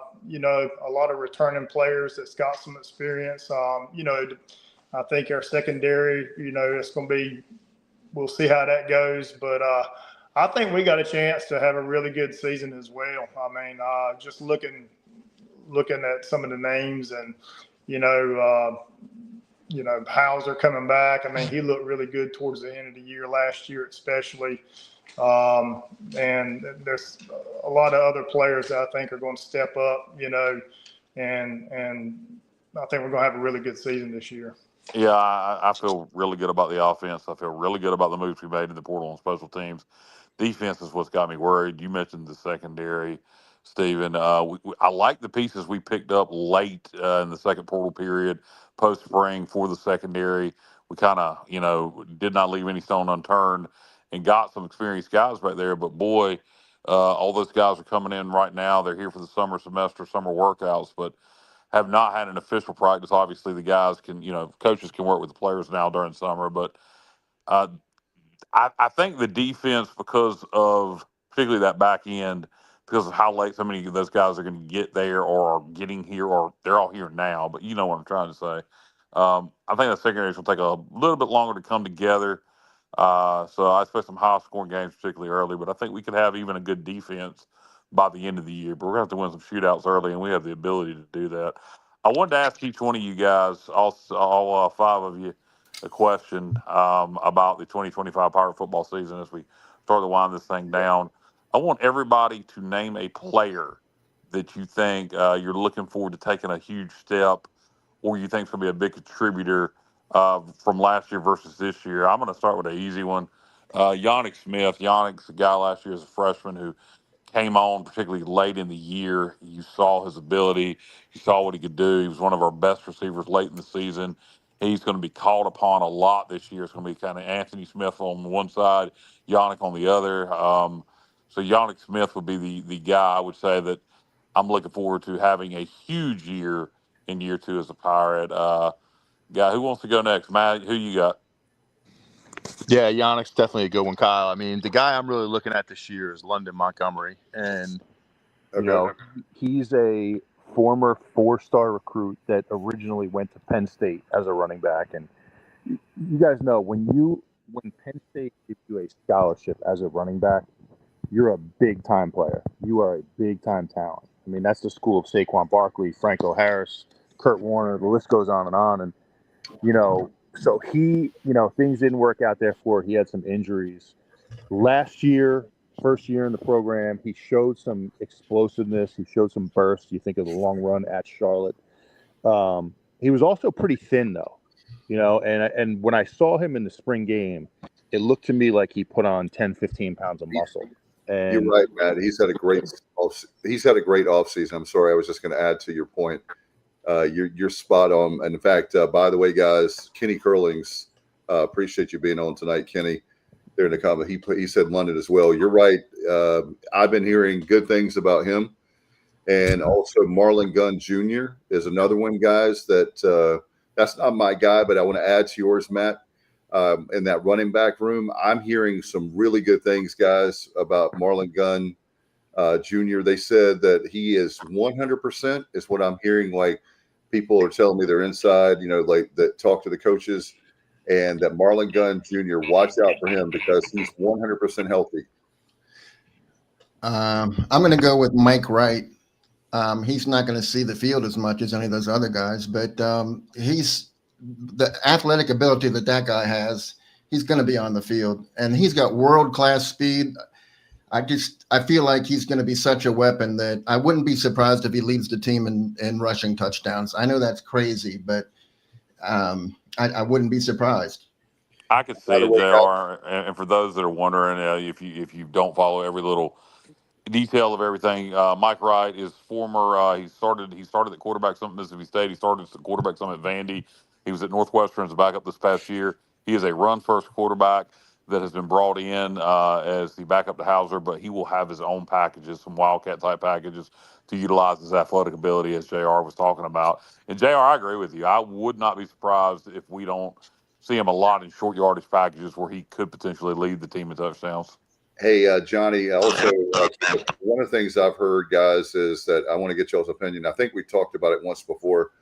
lot of returning players that's got some experience. I think our secondary, it's going to be, we'll see how that goes. But I think we got a chance to have a really good season as well. I mean, just looking at some of the names and, Hauser coming back. I mean, he looked really good towards the end of the year last year, especially. And there's a lot of other players that I think are going to step up, and I think we're going to have a really good season this year. Yeah, I feel really good about the offense. I feel really good about the moves we made in the portal on special teams. Defense is what's got me worried. You mentioned the secondary, Stephen. I like the pieces we picked up late in the second portal period, post-spring for the secondary. We kind of, did not leave any stone unturned and got some experienced guys back there. But, boy, All those guys are coming in right now. They're here for the summer semester, summer workouts, but have not had an official practice. Obviously, the guys can, coaches can work with the players now during summer, but uh, I think the defense, because of particularly that back end, because of how late so many of those guys are going to get there or are getting here, or they're all here now, but you know what I'm trying to say. I think the secondaries will take a little bit longer to come together. So I expect some high scoring games, particularly early, but I think we could have even a good defense by the end of the year. But we're going to have to win some shootouts early, and we have the ability to do that. I wanted to ask each one of you guys, all five of you, a question about the 2025 Pirate football season as we start to wind this thing down. I want everybody to name a player that you think you're looking forward to taking a huge step, or you think is going to be a big contributor from last year versus this year. I'm going to start with an easy one. Yannick Smith. Yannick's a guy last year as a freshman who came on particularly late in the year. You saw his ability. You saw what he could do. He was one of our best receivers late in the season. He's going to be called upon a lot this year. It's going to be kind of Anthony Smith on one side, Yannick on the other. So Yannick Smith would be the guy I would say that I'm looking forward to having a huge year in year two as a Pirate. Guy, who wants to go next? Matt, who you got? Yeah, Yannick's definitely a good one, Kyle. I mean, the guy I'm really looking at this year is London Montgomery. And, he's a former 4-star recruit that originally went to Penn State as a running back. And you guys know when Penn State gives you a scholarship as a running back, you're a big-time player. You are a big-time talent. I mean, that's the school of Saquon Barkley, Franco Harris, Kurt Warner. The list goes on. And, so he, things didn't work out there for. He had some injuries. Last year, first year in the program, he showed some explosiveness. He showed some burst. You think of the long run at Charlotte. He was also pretty thin, though, and when I saw him in the spring game, it looked to me like he put on 10, 15 pounds of muscle. And you're right, Matt. He's had a great offseason. I'm sorry, I was just going to add to your point. You're spot on. And in fact, by the way, guys, Kenny Curlings, appreciate you being on tonight, Kenny. There in the comment, he said London as well. You're right. I've been hearing good things about him, and also Marlon Gunn Jr. is another one, guys. That's not my guy, but I want to add to yours, Matt. In that running back room, I'm hearing some really good things, guys, about Marlon Gunn Jr. They said that he is 100% is what I'm hearing. Like people are telling me they're inside, like that talk to the coaches, and that Marlon Gunn Jr. watch out for him because he's 100% healthy. I'm going to go with Mike Wright. He's not going to see the field as much as any of those other guys, but he's the athletic ability that guy has. He's going to be on the field, and he's got world-class speed. I feel like he's going to be such a weapon that I wouldn't be surprised if he leads the team in rushing touchdowns. I know that's crazy, but I wouldn't be surprised. I could see it, JR. And for those that are wondering, if you don't follow every little detail of everything, Mike Wright is former. He started at quarterback summit Mississippi State. He started at quarterback summit Vandy. He was at Northwestern as a backup this past year. He is a run-first quarterback that has been brought in as the backup to Hauser, but he will have his own packages, some Wildcat-type packages, to utilize his athletic ability, as JR was talking about. And JR, I agree with you. I would not be surprised if we don't see him a lot in short yardage packages where he could potentially lead the team in touchdowns. Hey, Johnny, also, one of the things I've heard, guys, is that I want to get y'all's opinion. I think we talked about it once before,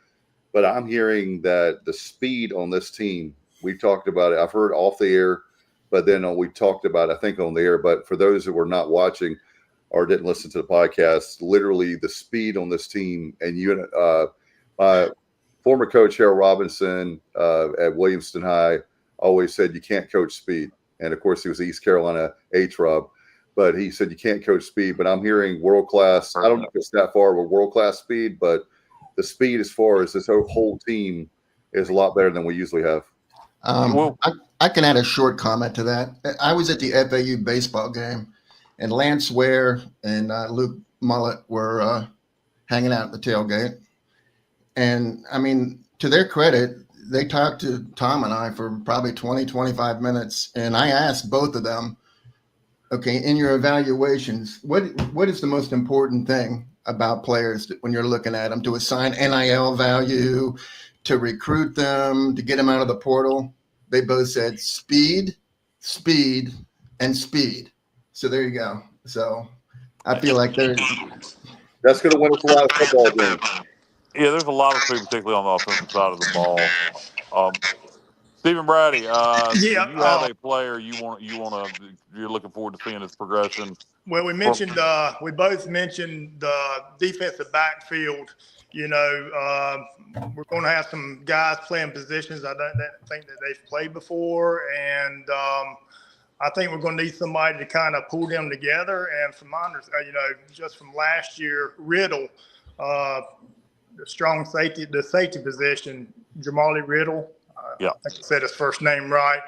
but I'm hearing that the speed on this team, we've talked about it. I've heard off the air, but then we talked about, I think, on the air. But for those that were not watching or didn't listen to the podcast, literally the speed on this team, and my former coach, Harold Robinson at Williamston High, always said you can't coach speed. And, of course, he was the East Carolina H-Rob. But he said you can't coach speed. But I'm hearing world-class. I don't know if it's that far with world-class speed, but the speed as far as this whole team is a lot better than we usually have. I can add a short comment to that. I was at the FAU baseball game, and Lance Ware and Luke Mullet were hanging out at the tailgate. And, I mean, to their credit, they talked to Tom and I for probably 20, 25 minutes. And I asked both of them, Okay, in your evaluations, what is the most important thing about players when you're looking at them to assign NIL value, to recruit them, to get them out of the portal? They both said speed, speed, and speed. So there you go. So I feel like that's going to win us a lot of football games. Yeah, there's a lot of speed, particularly on the offensive side of the ball. Stephen Braddy, do Yeah. you have a player you're looking forward to seeing his progression? Well, we both mentioned the defensive backfield. We're going to have some guys playing positions I don't think that they've played before, and I think we're going to need somebody to kind of pull them together. And from my understanding, just from last year, Riddle, the safety position, Jamali Riddle. Yeah. I think I said his first name right.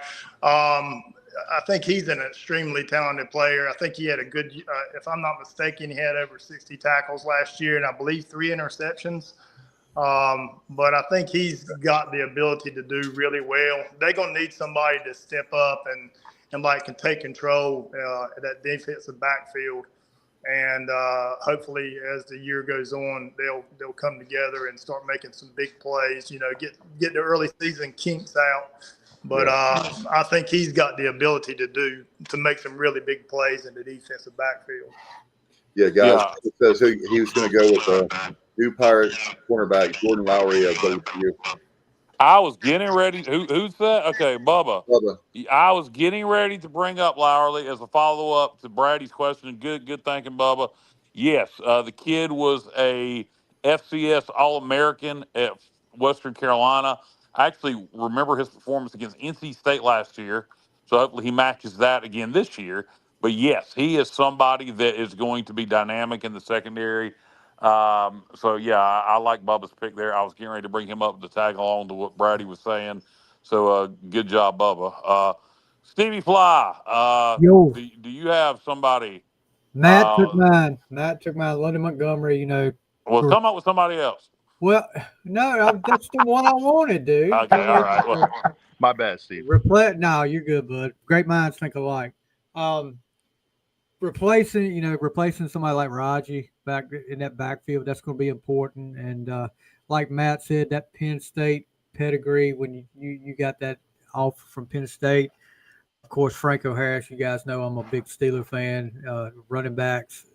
I think he's an extremely talented player. I think he had a good, if I'm not mistaken, he had over 60 tackles last year, and I believe 3 interceptions. But I think he's got the ability to do really well. They're going to need somebody to step up and can take control of that defensive backfield. And hopefully, as the year goes on, they'll come together and start making some big plays. Get the early season kinks out. But I think he's got the ability to make some really big plays in the defensive backfield. Yeah, guys. It says he was going to go with the new Pirates cornerback Jordan Lowry of WCU. I was getting ready. Who's that? Okay, Bubba. I was getting ready to bring up Lowerly as a follow up to Braddy's question. Good thinking, Bubba. Yes, the kid was a FCS All American at Western Carolina. I actually remember his performance against NC State last year, so hopefully he matches that again this year. But yes, he is somebody that is going to be dynamic in the secondary. So yeah, I like Bubba's pick there. I was getting ready to bring him up to tag along to what Braddy was saying. So good job, Bubba. Stevie Fly, Yo. do you have somebody? Matt took mine. London Montgomery, Well, come up with somebody else. Well, no, that's the one I wanted, dude. Okay, all right. Well, my bad, Steve. No, you're good, bud. Great minds think alike. Replacing somebody like Raji back in that backfield, that's going to be important. And like Matt said, that Penn State pedigree, when you got that offer from Penn State. Of course, Franco Harris, you guys know I'm a big Steeler fan. Running backs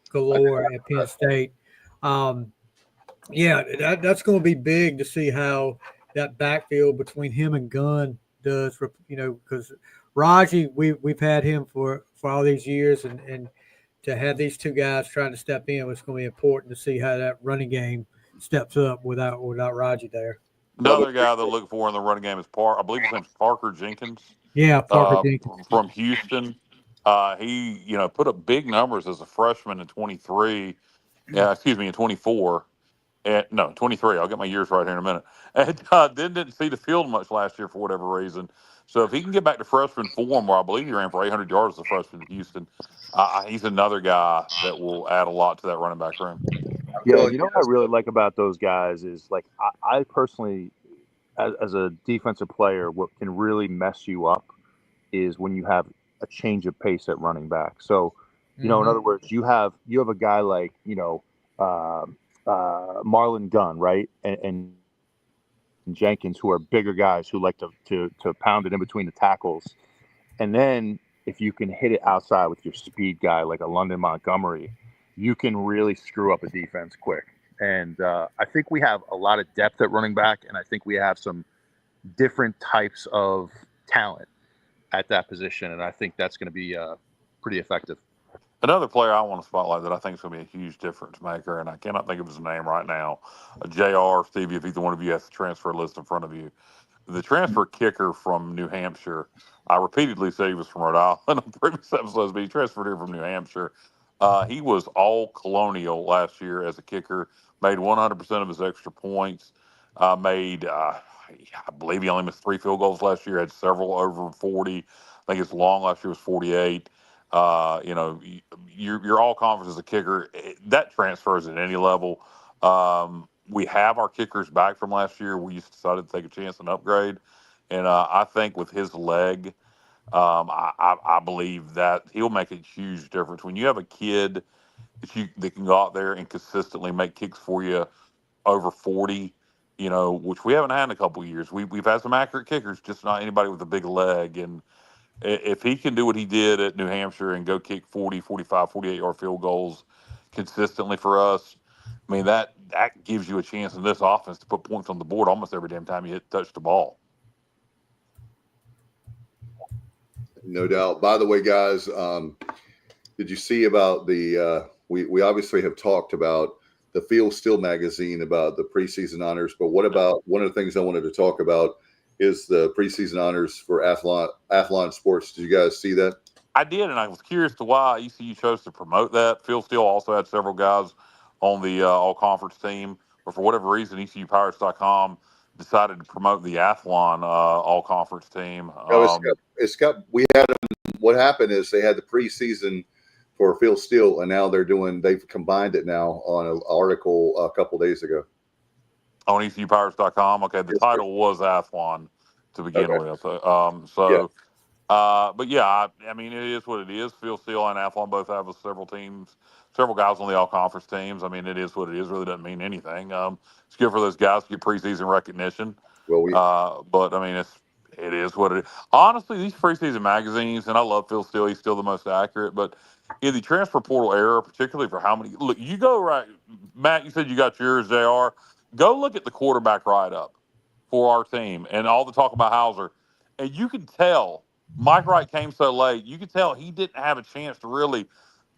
galore at Penn State. That's going to be big to see how that backfield between him and Gunn does. Because Raji, we've had him for all these years, and to have these two guys trying to step in, it's going to be important to see how that running game steps up without Raji there. Another guy they're looking for in the running game is I believe his name's Parker Jenkins. Yeah, Parker Jenkins from Houston. He put up big numbers as a freshman in 23. In 24. No, 23. I'll get my years right here in a minute. And didn't see the field much last year for whatever reason. So if he can get back to freshman form, where I believe he ran for 800 yards as a freshman in Houston, he's another guy that will add a lot to that running back room. Yeah, you know what I really like about those guys is I personally, as a defensive player, what can really mess you up is when you have a change of pace at running back. So, in other words, you have a guy like Marlon Gunn, right, and Jenkins, who are bigger guys who like to pound it in between the tackles, and then if you can hit it outside with your speed guy like a London Montgomery, you can really screw up a defense quick. And I think we have a lot of depth at running back, and I think we have some different types of talent at that position, and I think that's going to be pretty effective. Another player I want to spotlight that I think is going to be a huge difference maker, and I cannot think of his name right now, JR, Stevie, if either one of you has the transfer list in front of you. The transfer kicker from New Hampshire, I repeatedly say he was from Rhode Island on previous episodes, but he transferred here from New Hampshire. He was all Colonial last year as a kicker, made 100% of his extra points, I believe he only missed 3 field goals last year, had several over 40. I think his long last year was 48. You're all conference as a kicker. That transfers at any level. We have our kickers back from last year. We just decided to take a chance and upgrade. And I think with his leg, I believe that he'll make a huge difference when you have a kid that can go out there and consistently make kicks for you over 40. Which we haven't had in a couple of years. We've had some accurate kickers, just not anybody with a big leg. And if he can do what he did at New Hampshire and go kick 40, 45, 48-yard field goals consistently for us, I mean, that gives you a chance in this offense to put points on the board almost every damn time you touch the ball. No doubt. By the way, guys, did you see about the we obviously have talked about the Field Steel magazine about the preseason honors, but what about one of the things I wanted to talk about is the preseason honors for Athlon Sports. Did you guys see that? I did, and I was curious to why ECU chose to promote that. Field Steel also had several guys on the all-conference team, but for whatever reason, ECUPirates.com decided to promote the Athlon all-conference team. We had them. What happened is they had the preseason for Field Steel, and now they've combined it now on an article a couple days ago. On ECUPirates.com. Okay, the title was Athlon to begin with. But yeah, I mean, it is what it is. Field Steel and Athlon both have several guys on the all-conference teams. I mean, it is what it is. Really doesn't mean anything. It's good for those guys to get preseason recognition. But I mean, it is what it is. Honestly, these preseason magazines, and I love Field Steel. He's still the most accurate. But in the transfer portal era, particularly for how many – look, you go right – Matt, you said you got yours, JR. Go look at the quarterback write-up for our team and all the talk about Hauser. And you can tell Mike Wright came so late. You could tell he didn't have a chance to really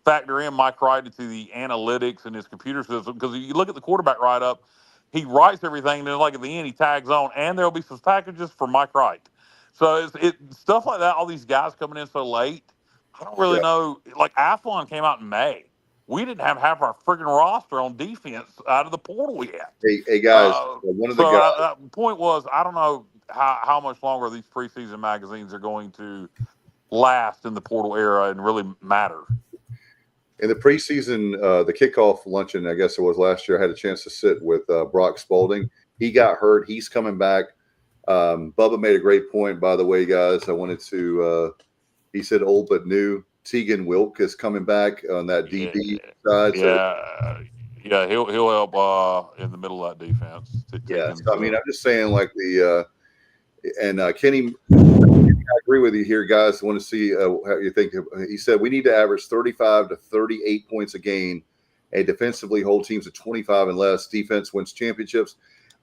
factor in Mike Wright into the analytics and his computer system. Because if you look at the quarterback write-up, he writes everything, and then like at the end he tags on, and there'll be some packages for Mike Wright. So it's stuff like that. All these guys coming in so late, I don't really know. Like Athlon came out in May. We didn't have half our freaking roster on defense out of the portal yet. Hey guys, one of the guys. Point was, I don't know how much longer these preseason magazines are going to last in the portal era and really matter. In the preseason, the kickoff luncheon, I guess it was last year, I had a chance to sit with Brock Spalding. He got hurt. He's coming back. Bubba made a great point, by the way, guys. I wanted to he said old but new. Tegan Wilk is coming back on that DB side. Yeah, he'll help in the middle of that defense. So, I mean, I'm just saying, like Kenny, I agree with you here, guys. I want to see how you think. He said we need to average 35 to 38 points a game and defensively hold teams at 25 and less. Defense wins championships.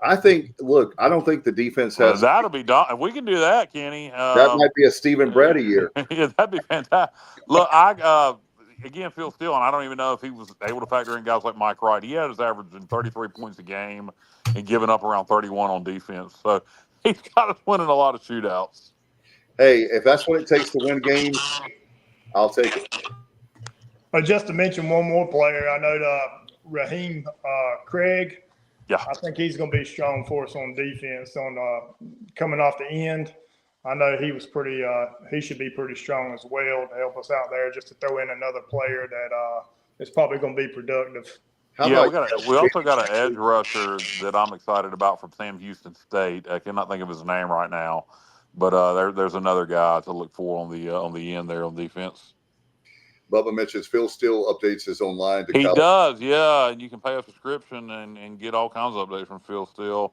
I think. Look, I don't think the defense has. That'll be done. If we can do that, Kenny. That might be a Stephen Braddy year. Yeah, that'd be fantastic. Look, again, Phil Steele, and I don't even know if he was able to factor in guys like Mike Wright. He had his averaging 33 points a game and giving up around 31 on defense. So he's got us winning a lot of shootouts. Hey, if that's what it takes to win games, I'll take it. Just to mention one more player, I know Raheem Craig. Yeah, I think he's going to be strong for us on defense. On coming off the end, I know he was pretty. He should be pretty strong as well to help us out there. Just to throw in another player that is probably going to be productive. We also got an edge rusher that I'm excited about from Sam Houston State. I cannot think of his name right now, but there's another guy to look for on the end there on defense. Bubba mentions Phil Steele updates his online. He does, yeah, and you can pay a subscription and get all kinds of updates from Phil Steele.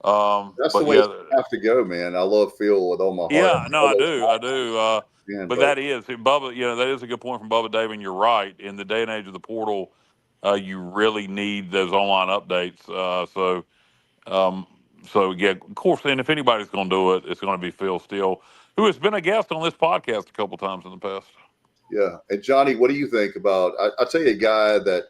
That's the way you have to go, man. I love Phil with all my heart. Yeah, no, I do. But that is Bubba. That is a good point from Bubba Dave, and you're right. In the day and age of the portal, you really need those online updates. So yeah, of course. And if anybody's going to do it, it's going to be Phil Steele, who has been a guest on this podcast a couple times in the past. Yeah. And Johnny, what do you think about, I'll tell you a guy that,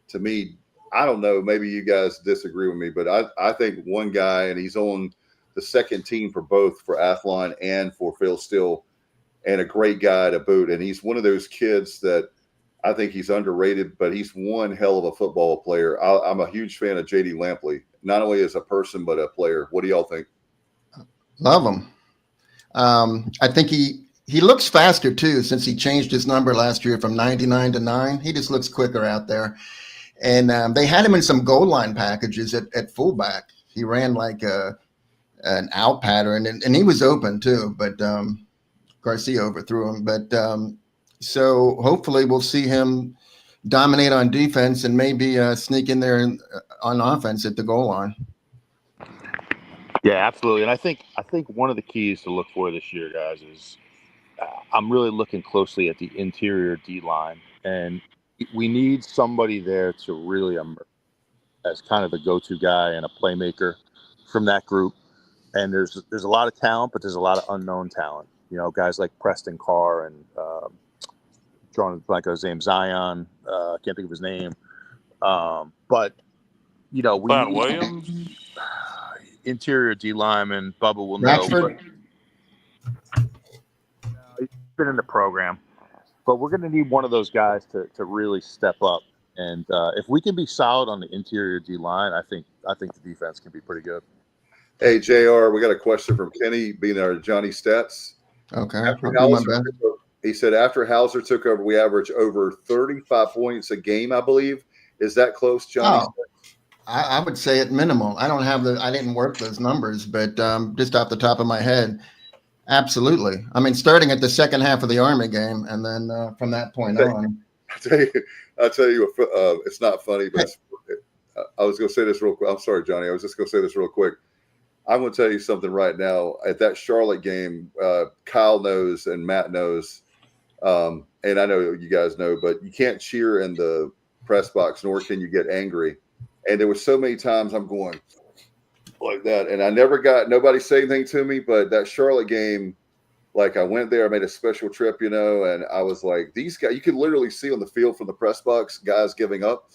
to me, I don't know, maybe you guys disagree with me, but I think one guy, and he's on the second team for both, for Athlon and for Phil Steele, and a great guy to boot. And he's one of those kids that I think he's underrated, but he's one hell of a football player. I'm a huge fan of J.D. Lampley, not only as a person, but a player. What do y'all think? Love him. I think he looks faster, too, since he changed his number last year from 99 to 9. He just looks quicker out there. And they had him in some goal line packages at fullback. He ran like an out pattern, and he was open, too. But Garcia overthrew him. But so hopefully we'll see him dominate on defense and maybe sneak in there on offense at the goal line. Yeah, absolutely. And I think one of the keys to look for this year, guys, is I'm really looking closely at the interior D line, and we need somebody there to really emerge as kind of the go-to guy and a playmaker from that group. And there's a lot of talent, but there's a lot of unknown talent. You know, guys like Preston Carr and drawing like his name Zion. I can't think of his name, but we Zion need Williams, interior D lineman. Bubba will Radford? know. He's been in the program, but we're going to need one of those guys to really step up. And if we can be solid on the interior D line, I think the defense can be pretty good. Hey, JR, we got a question from Kenny, being our Johnny Stats. Okay. He said, after Hauser took over, we averaged over 35 points a game, I believe. Is that close, Johnny? Oh, I would say at minimal. I didn't work those numbers, but just off the top of my head, absolutely. I mean, starting at the second half of the Army game, and then from that point on. I'll tell you, it's not funny, but I was going to say this real quick. I'm sorry, Johnny. I was just going to say this real quick. I'm going to tell you something right now. At that Charlotte game, Kyle knows and Matt knows, and I know you guys know, but you can't cheer in the press box, nor can you get angry. And there were so many times I'm going like that, and I never got nobody say anything to me. But that Charlotte game, like I went there, I made a special trip, and I was like, these guys, you can literally see on the field from the press box, guys giving up.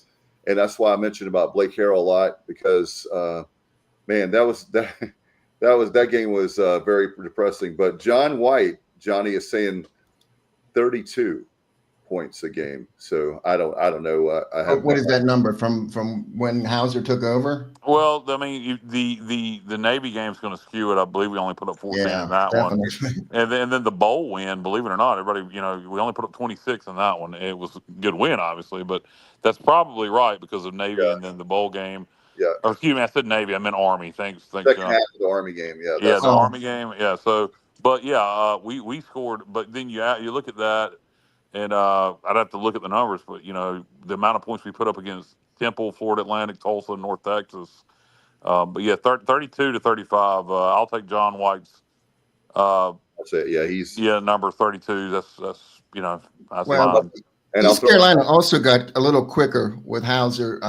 And that's why I mentioned about Blake Harrell a lot, because man, that game was very depressing. But John White, Johnny, is saying 32 points a game. So I don't know. What is that number from when Hauser took over? Well, I mean, the Navy game's going to skew it. I believe we only put up 14 in that definitely. one, and then the bowl win. Believe it or not, everybody, we only put up 26 in that one. It was a good win, obviously, but that's probably right because of Navy and then the bowl game. Yeah. Or excuse me, I said Navy. I meant Army. Thanks, Second John. half of the Army game. Yeah. Yeah, the Army game. Yeah. So, but yeah, we scored. But then you look at that, and I'd have to look at the numbers. But the amount of points we put up against Temple, Florida Atlantic, Tulsa, North Texas. But yeah, 32 to 35. I'll take John White's. That's it. Yeah, he's number 32. That's that's well, fine. And East Carolina also got a little quicker with Hauser.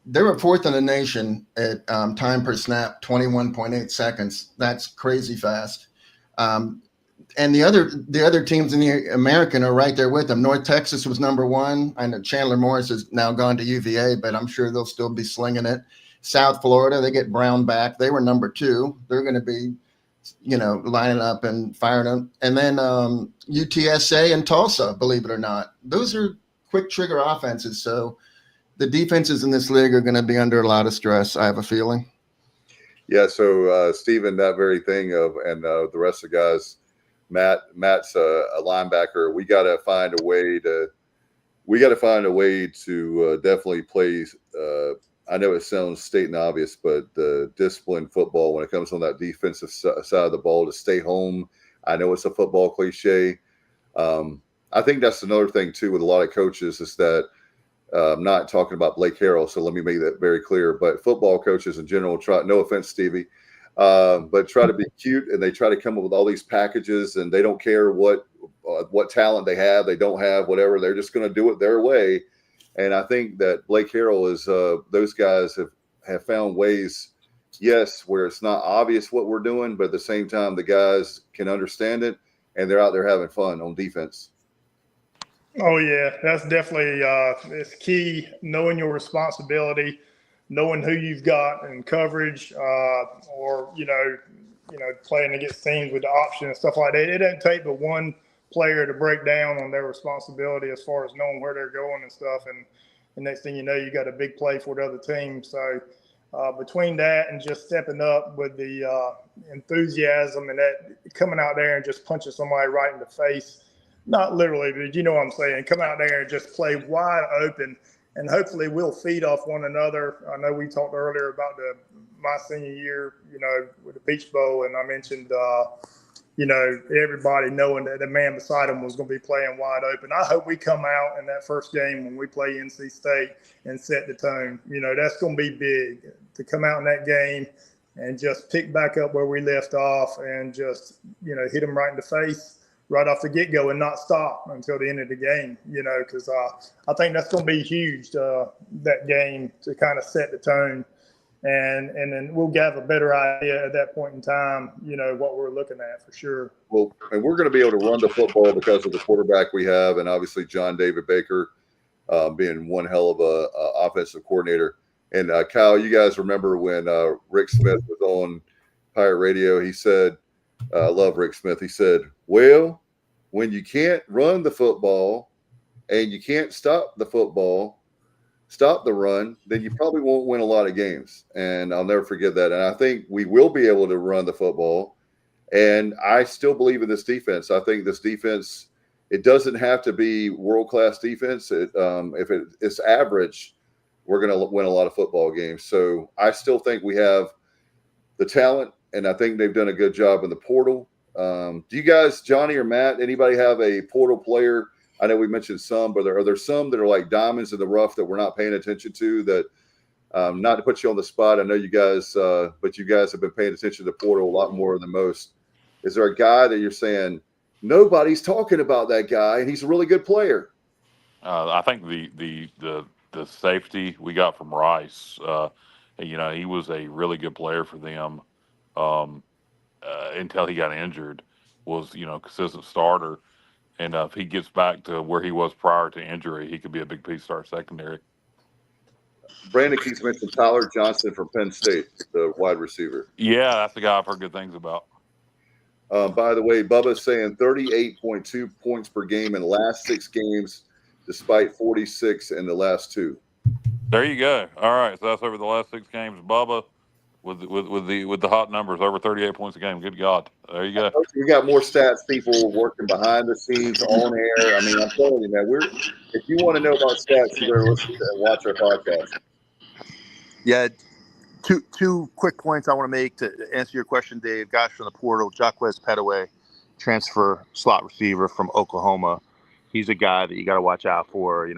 They were fourth in the nation at time per snap, 21.8 seconds. That's crazy fast. And the other teams in the American are right there with them. North Texas was number one. I know Chandler Morris has now gone to UVA, but I'm sure they'll still be slinging it. South Florida, they get Brown back. They were number two. They're going to be, lining up and firing them. And then UTSA and Tulsa, believe it or not. Those are quick trigger offenses. So the defenses in this league are going to be under a lot of stress, I have a feeling. Yeah, so Stephen, that very thing and the rest of the guys, Matt's a linebacker. We got to find a way to definitely play. I know it sounds stating obvious, but disciplined football when it comes on that defensive side of the ball to stay home. I know it's a football cliche. I think that's another thing too with a lot of coaches is that I'm not talking about Blake Harrell, so let me make that very clear. But football coaches in general try. No offense, Stevie. But try to be cute, and they try to come up with all these packages, and they don't care what talent they have, they don't have, whatever. They're just going to do it their way. And I think that Blake Harrell is those guys have found ways, yes, where it's not obvious what we're doing, but at the same time, the guys can understand it, and they're out there having fun on defense. Oh yeah, that's definitely it's key. Knowing your responsibility, knowing who you've got in coverage, or playing against teams with the option and stuff like that. It doesn't take but one player to break down on their responsibility as far as knowing where they're going and stuff. And the next thing you know, you got a big play for the other team. So between that and just stepping up with the enthusiasm and that coming out there and just punching somebody right in the face. Not literally, but you know what I'm saying. Come out there and just play wide open and hopefully we'll feed off one another. I know we talked earlier about my senior year, with the Peach Bowl, and I mentioned, everybody knowing that the man beside him was going to be playing wide open. I hope we come out in that first game when we play NC State and set the tone. That's going to be big to come out in that game and just pick back up where we left off and just, hit them right in the face right off the get-go and not stop until the end of the game, because I think that's going to be huge, that game, to kind of set the tone. And then we'll have a better idea at that point in time, what we're looking at for sure. Well, and we're going to be able to run the football because of the quarterback we have, and obviously John David Baker being one hell of a offensive coordinator. And Kyle, you guys remember when Rick Smith was on Pirate Radio? He said, I love Rick Smith. He said, well, when you can't run the football and you can't stop the run, then you probably won't win a lot of games. And I'll never forget that. And I think we will be able to run the football. And I still believe in this defense. I think this defense, it doesn't have to be world-class defense. If it's average, we're going to win a lot of football games. So I still think we have the talent, and I think they've done a good job in the portal. Do you guys, Johnny or Matt, anybody have a portal player? I know we mentioned some, but are there some that are like diamonds in the rough that we're not paying attention to? That not to put you on the spot, I know you guys, but you guys have been paying attention to the portal a lot more than most. Is there a guy that you're saying nobody's talking about that guy, and he's a really good player? I think the safety we got from Rice, he was a really good player for them until he got injured. Was consistent starter. And if he gets back to where he was prior to injury, he could be a big piece to our secondary. Brandon keeps mentioning Tyler Johnson from Penn State, the wide receiver. Yeah, that's the guy I've heard good things about. By the way, Bubba's saying 38.2 points per game in the last 6 games, despite 46 in the last 2. There you go. All right, so that's over the last 6 games. Bubba with the hot numbers, over 38 points a game. Good God. There you go. We got more stats people working behind the scenes, on air. I mean, I'm telling you, man, if you want to know about stats, you better listen and watch our podcast. Yeah, two quick points I want to make to answer your question, Dave. Guys from the portal, Jaquez Petaway, transfer slot receiver from Oklahoma. He's a guy that you got to watch out for.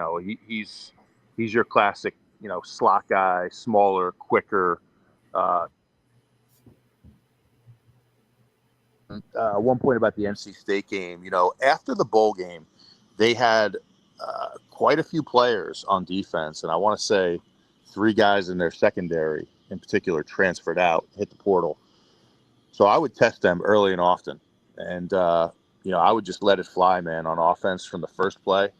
He's your classic, slot guy, smaller, quicker. One point about the NC State game, after the bowl game, they had quite a few players on defense, and I want to say 3 guys in their secondary in particular transferred out, hit the portal. So I would test them early and often, and I would just let it fly, man, on offense from the first play,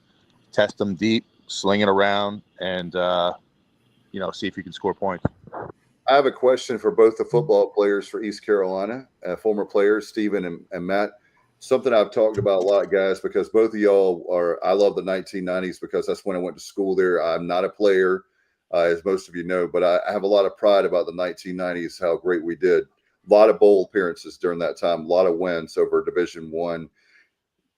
test them deep, sling it around, and see if you can score points. I have a question for both the football players for East Carolina, former players, Stephen and Matt. Something I've talked about a lot, guys, because both of y'all I love the 1990s because that's when I went to school there. I'm not a player, as most of you know, but I have a lot of pride about the 1990s, how great we did. A lot of bowl appearances during that time, a lot of wins over Division I,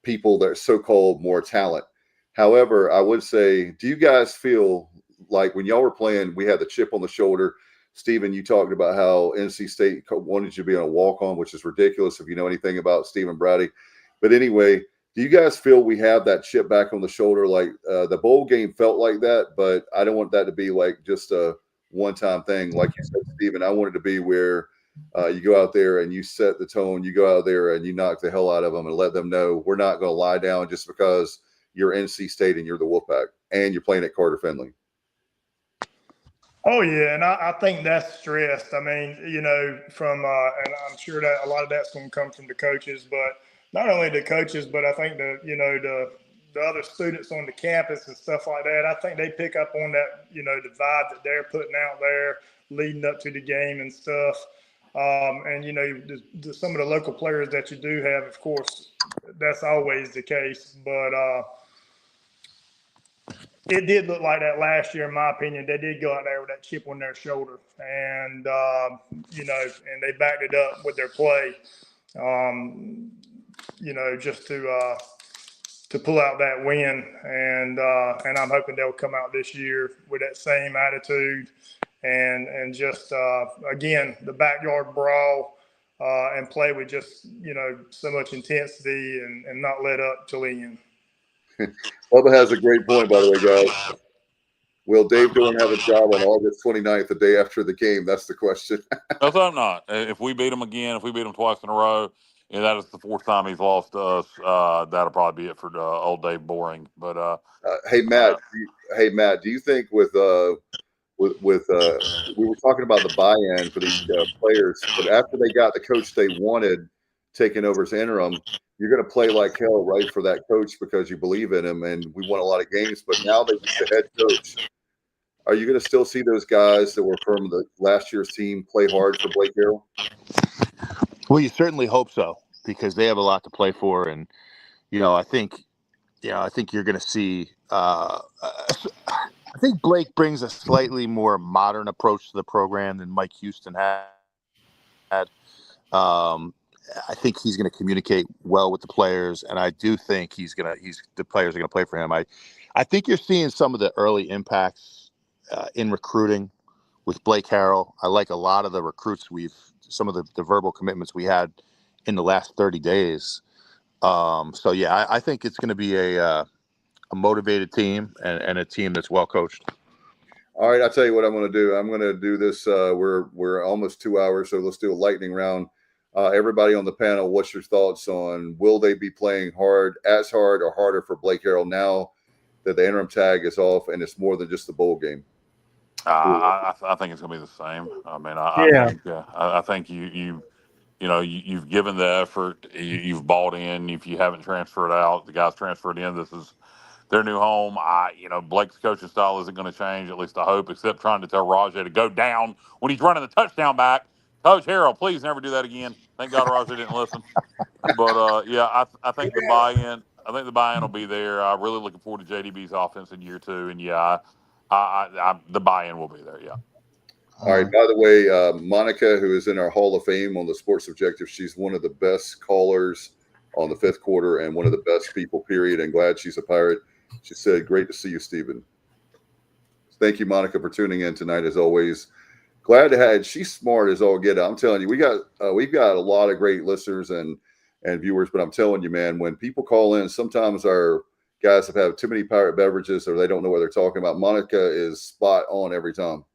people that are so-called more talent. However, I would say, do you guys feel like when y'all were playing, we had the chip on the shoulder? Stephen, you talked about how NC State wanted you to be on a walk-on, which is ridiculous if you know anything about Stephen Braddy. But anyway, do you guys feel we have that chip back on the shoulder? Like the bowl game felt like that, but I don't want that to be like just a one-time thing. Like you said, Stephen, I want it to be where you go out there and you set the tone. You go out there and you knock the hell out of them and let them know we're not going to lie down just because you're NC State and you're the Wolfpack and you're playing at Carter Finley. Oh, yeah, and I think that's stressed. I mean, from and I'm sure that a lot of that's going to come from the coaches, but not only the coaches, but I think the other students on the campus and stuff like that. I think they pick up on that, the vibe that they're putting out there leading up to the game and stuff. And, some of the local players that you do have, of course, that's always the case. But it did look like that last year, in my opinion. They did go out there with that chip on their shoulder, and and they backed it up with their play. Just to pull out that win, and I'm hoping they'll come out this year with that same attitude, and just again the backyard brawl, and play with just so much intensity and not let up till the end. Bubba has a great point, by the way, guys. Will Dave Dorn have a job on August 29th, the day after the game? That's the question. No, so I'm not. If we beat him again, if we beat him twice in a row, and that is the fourth time he's lost to us, that'll probably be it for old Dave Boring. But hey Matt, do you think with we were talking about the buy-in for these players, but after they got the coach they wanted taking over as interim, you're going to play like hell, right, for that coach because you believe in him, and we won a lot of games. But now that he's the head coach, are you going to still see those guys that were from the last year's team play hard for Blake Harrell? Well, you certainly hope so because they have a lot to play for, and I think you're going to see. I think Blake brings a slightly more modern approach to the program than Mike Houston had. I think he's going to communicate well with the players, and I do think the players are going to play for him. I think you're seeing some of the early impacts in recruiting with Blake Harrell. I like a lot of the recruits some of the verbal commitments we had in the last 30 days. So yeah, I think it's going to be a motivated team and a team that's well coached. All right, I'll tell you what I'm going to do. I'm going to do this. We're almost 2 hours, so let's do a lightning round. Everybody on the panel, what's your thoughts on will they be playing hard or harder for Blake Harrell now that the interim tag is off and it's more than just the bowl game? I think it's going to be the same. I mean, I think you've given the effort, you've bought in. If you haven't transferred out, the guys transferred in. This is their new home. Blake's coaching style isn't going to change, at least I hope, except trying to tell Rajay to go down when he's running the touchdown back. Coach Harrell, please never do that again. Thank God Rajay didn't listen. But I think the buy-in. I think the buy-in will be there. I'm really looking forward to JDB's offense in year 2, and the buy-in will be there. Yeah. All right. By the way, Monica, who is in our Hall of Fame on the Sports Objective, she's one of the best callers on the fifth quarter and one of the best people, period. And glad she's a Pirate. She said, "Great to see you, Stephen." Thank you, Monica, for tuning in tonight, as always. Glad to have. She's smart as all get out. I'm telling you, we've got a lot of great listeners and viewers. But I'm telling you, man, when people call in, sometimes our guys have had too many Pirate beverages or they don't know what they're talking about. Monica is spot on every time.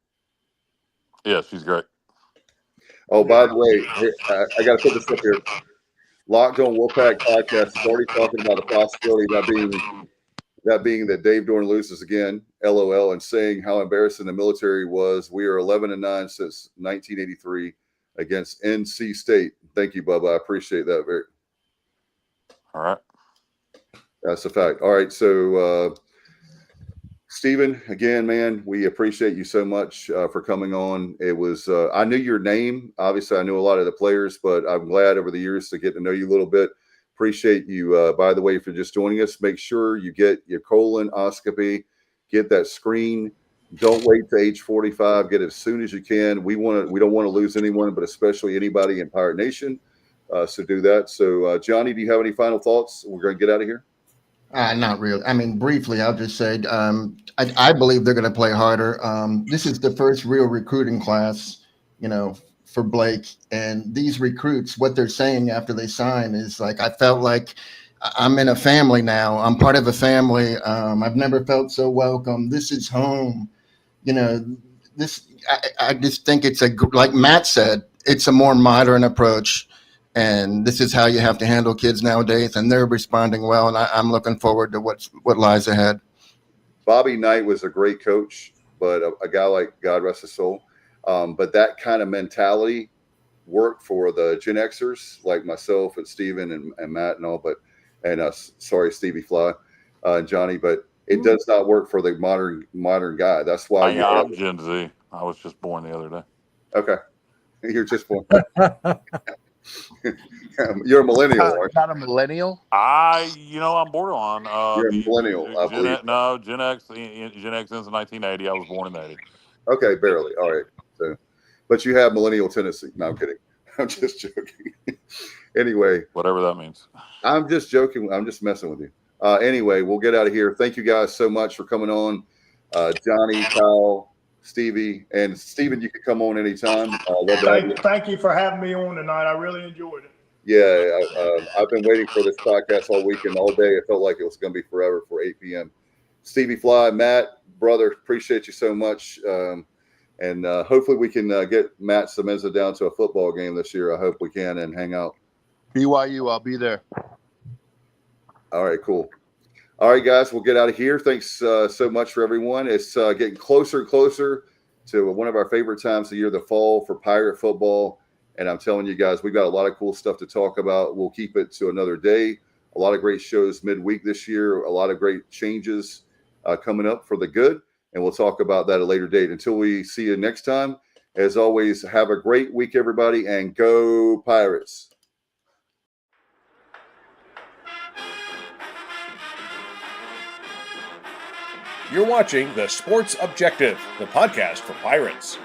Yeah, she's great. Oh, by the way, I got to put this up here. Locked On Wolfpack podcast is already talking about the possibility that being that Dave Dorn loses again, LOL, and saying how embarrassing the military was. We are 11-9 since 1983 against NC State. Thank you, Bubba. I appreciate that very. All right. That's a fact. All right. So, Stephen, again, man, we appreciate you so much for coming on. It was, I knew your name. Obviously, I knew a lot of the players, but I'm glad over the years to get to know you a little bit. Appreciate you, by the way, for just joining us. Make sure you get your colonoscopy, get that screen. Don't wait to age 45. Get it as soon as you can. We don't want to lose anyone, but especially anybody in Pirate Nation. So do that. So, Johnny, do you have any final thoughts? We're going to get out of here. Not really. I mean, briefly, I'll just say I believe they're going to play harder. This is the first real recruiting class, for Blake. And these recruits, what they're saying after they sign is like, I felt like I'm in a family now. I'm part of a family. I've never felt so welcome. This is home. I just think it's like Matt said, it's a more modern approach. And this is how you have to handle kids nowadays. And they're responding well. And I'm looking forward to what lies ahead. Bobby Knight was a great coach, but a guy like, God rest his soul. But that kind of mentality worked for the Gen Xers like myself and Steven and Matt and all, sorry, Stevie Fly and Johnny, but it does not work for the modern guy. That's why I'm Gen Z. I was just born the other day. Okay. You're just born. You're a millennial, aren't you? Not a millennial? I'm borderline. You're a millennial, I believe. No, Gen X. Gen X since 1980. I was born in 80. Okay, barely. All right. So, but you have millennial tendency. No, I'm kidding. I'm just joking. Anyway, whatever that means. I'm just joking. I'm just messing with you. Anyway, we'll get out of here. Thank you guys so much for coming on. Johnny, Kyle, Stevie, and Steven, you could come on anytime. Love to have you. Thank you for having me on tonight. I really enjoyed it. Yeah, I've been waiting for this podcast all weekend, all day. It felt like it was going to be forever for 8 p.m. Stevie Fly, Matt, brother, appreciate you so much. And hopefully we can get Matt Semenza down to a football game this year. I hope we can and hang out. BYU, I'll be there. All right, cool. All right, guys, we'll get out of here. Thanks so much for everyone. It's getting closer and closer to one of our favorite times of the year, the fall for Pirate football. And I'm telling you guys, we've got a lot of cool stuff to talk about. We'll keep it to another day. A lot of great shows midweek this year. A lot of great changes coming up for the good. And we'll talk about that at a later date. Until we see you next time, as always, have a great week, everybody, and go Pirates. You're watching The Sports Objective, the podcast for Pirates.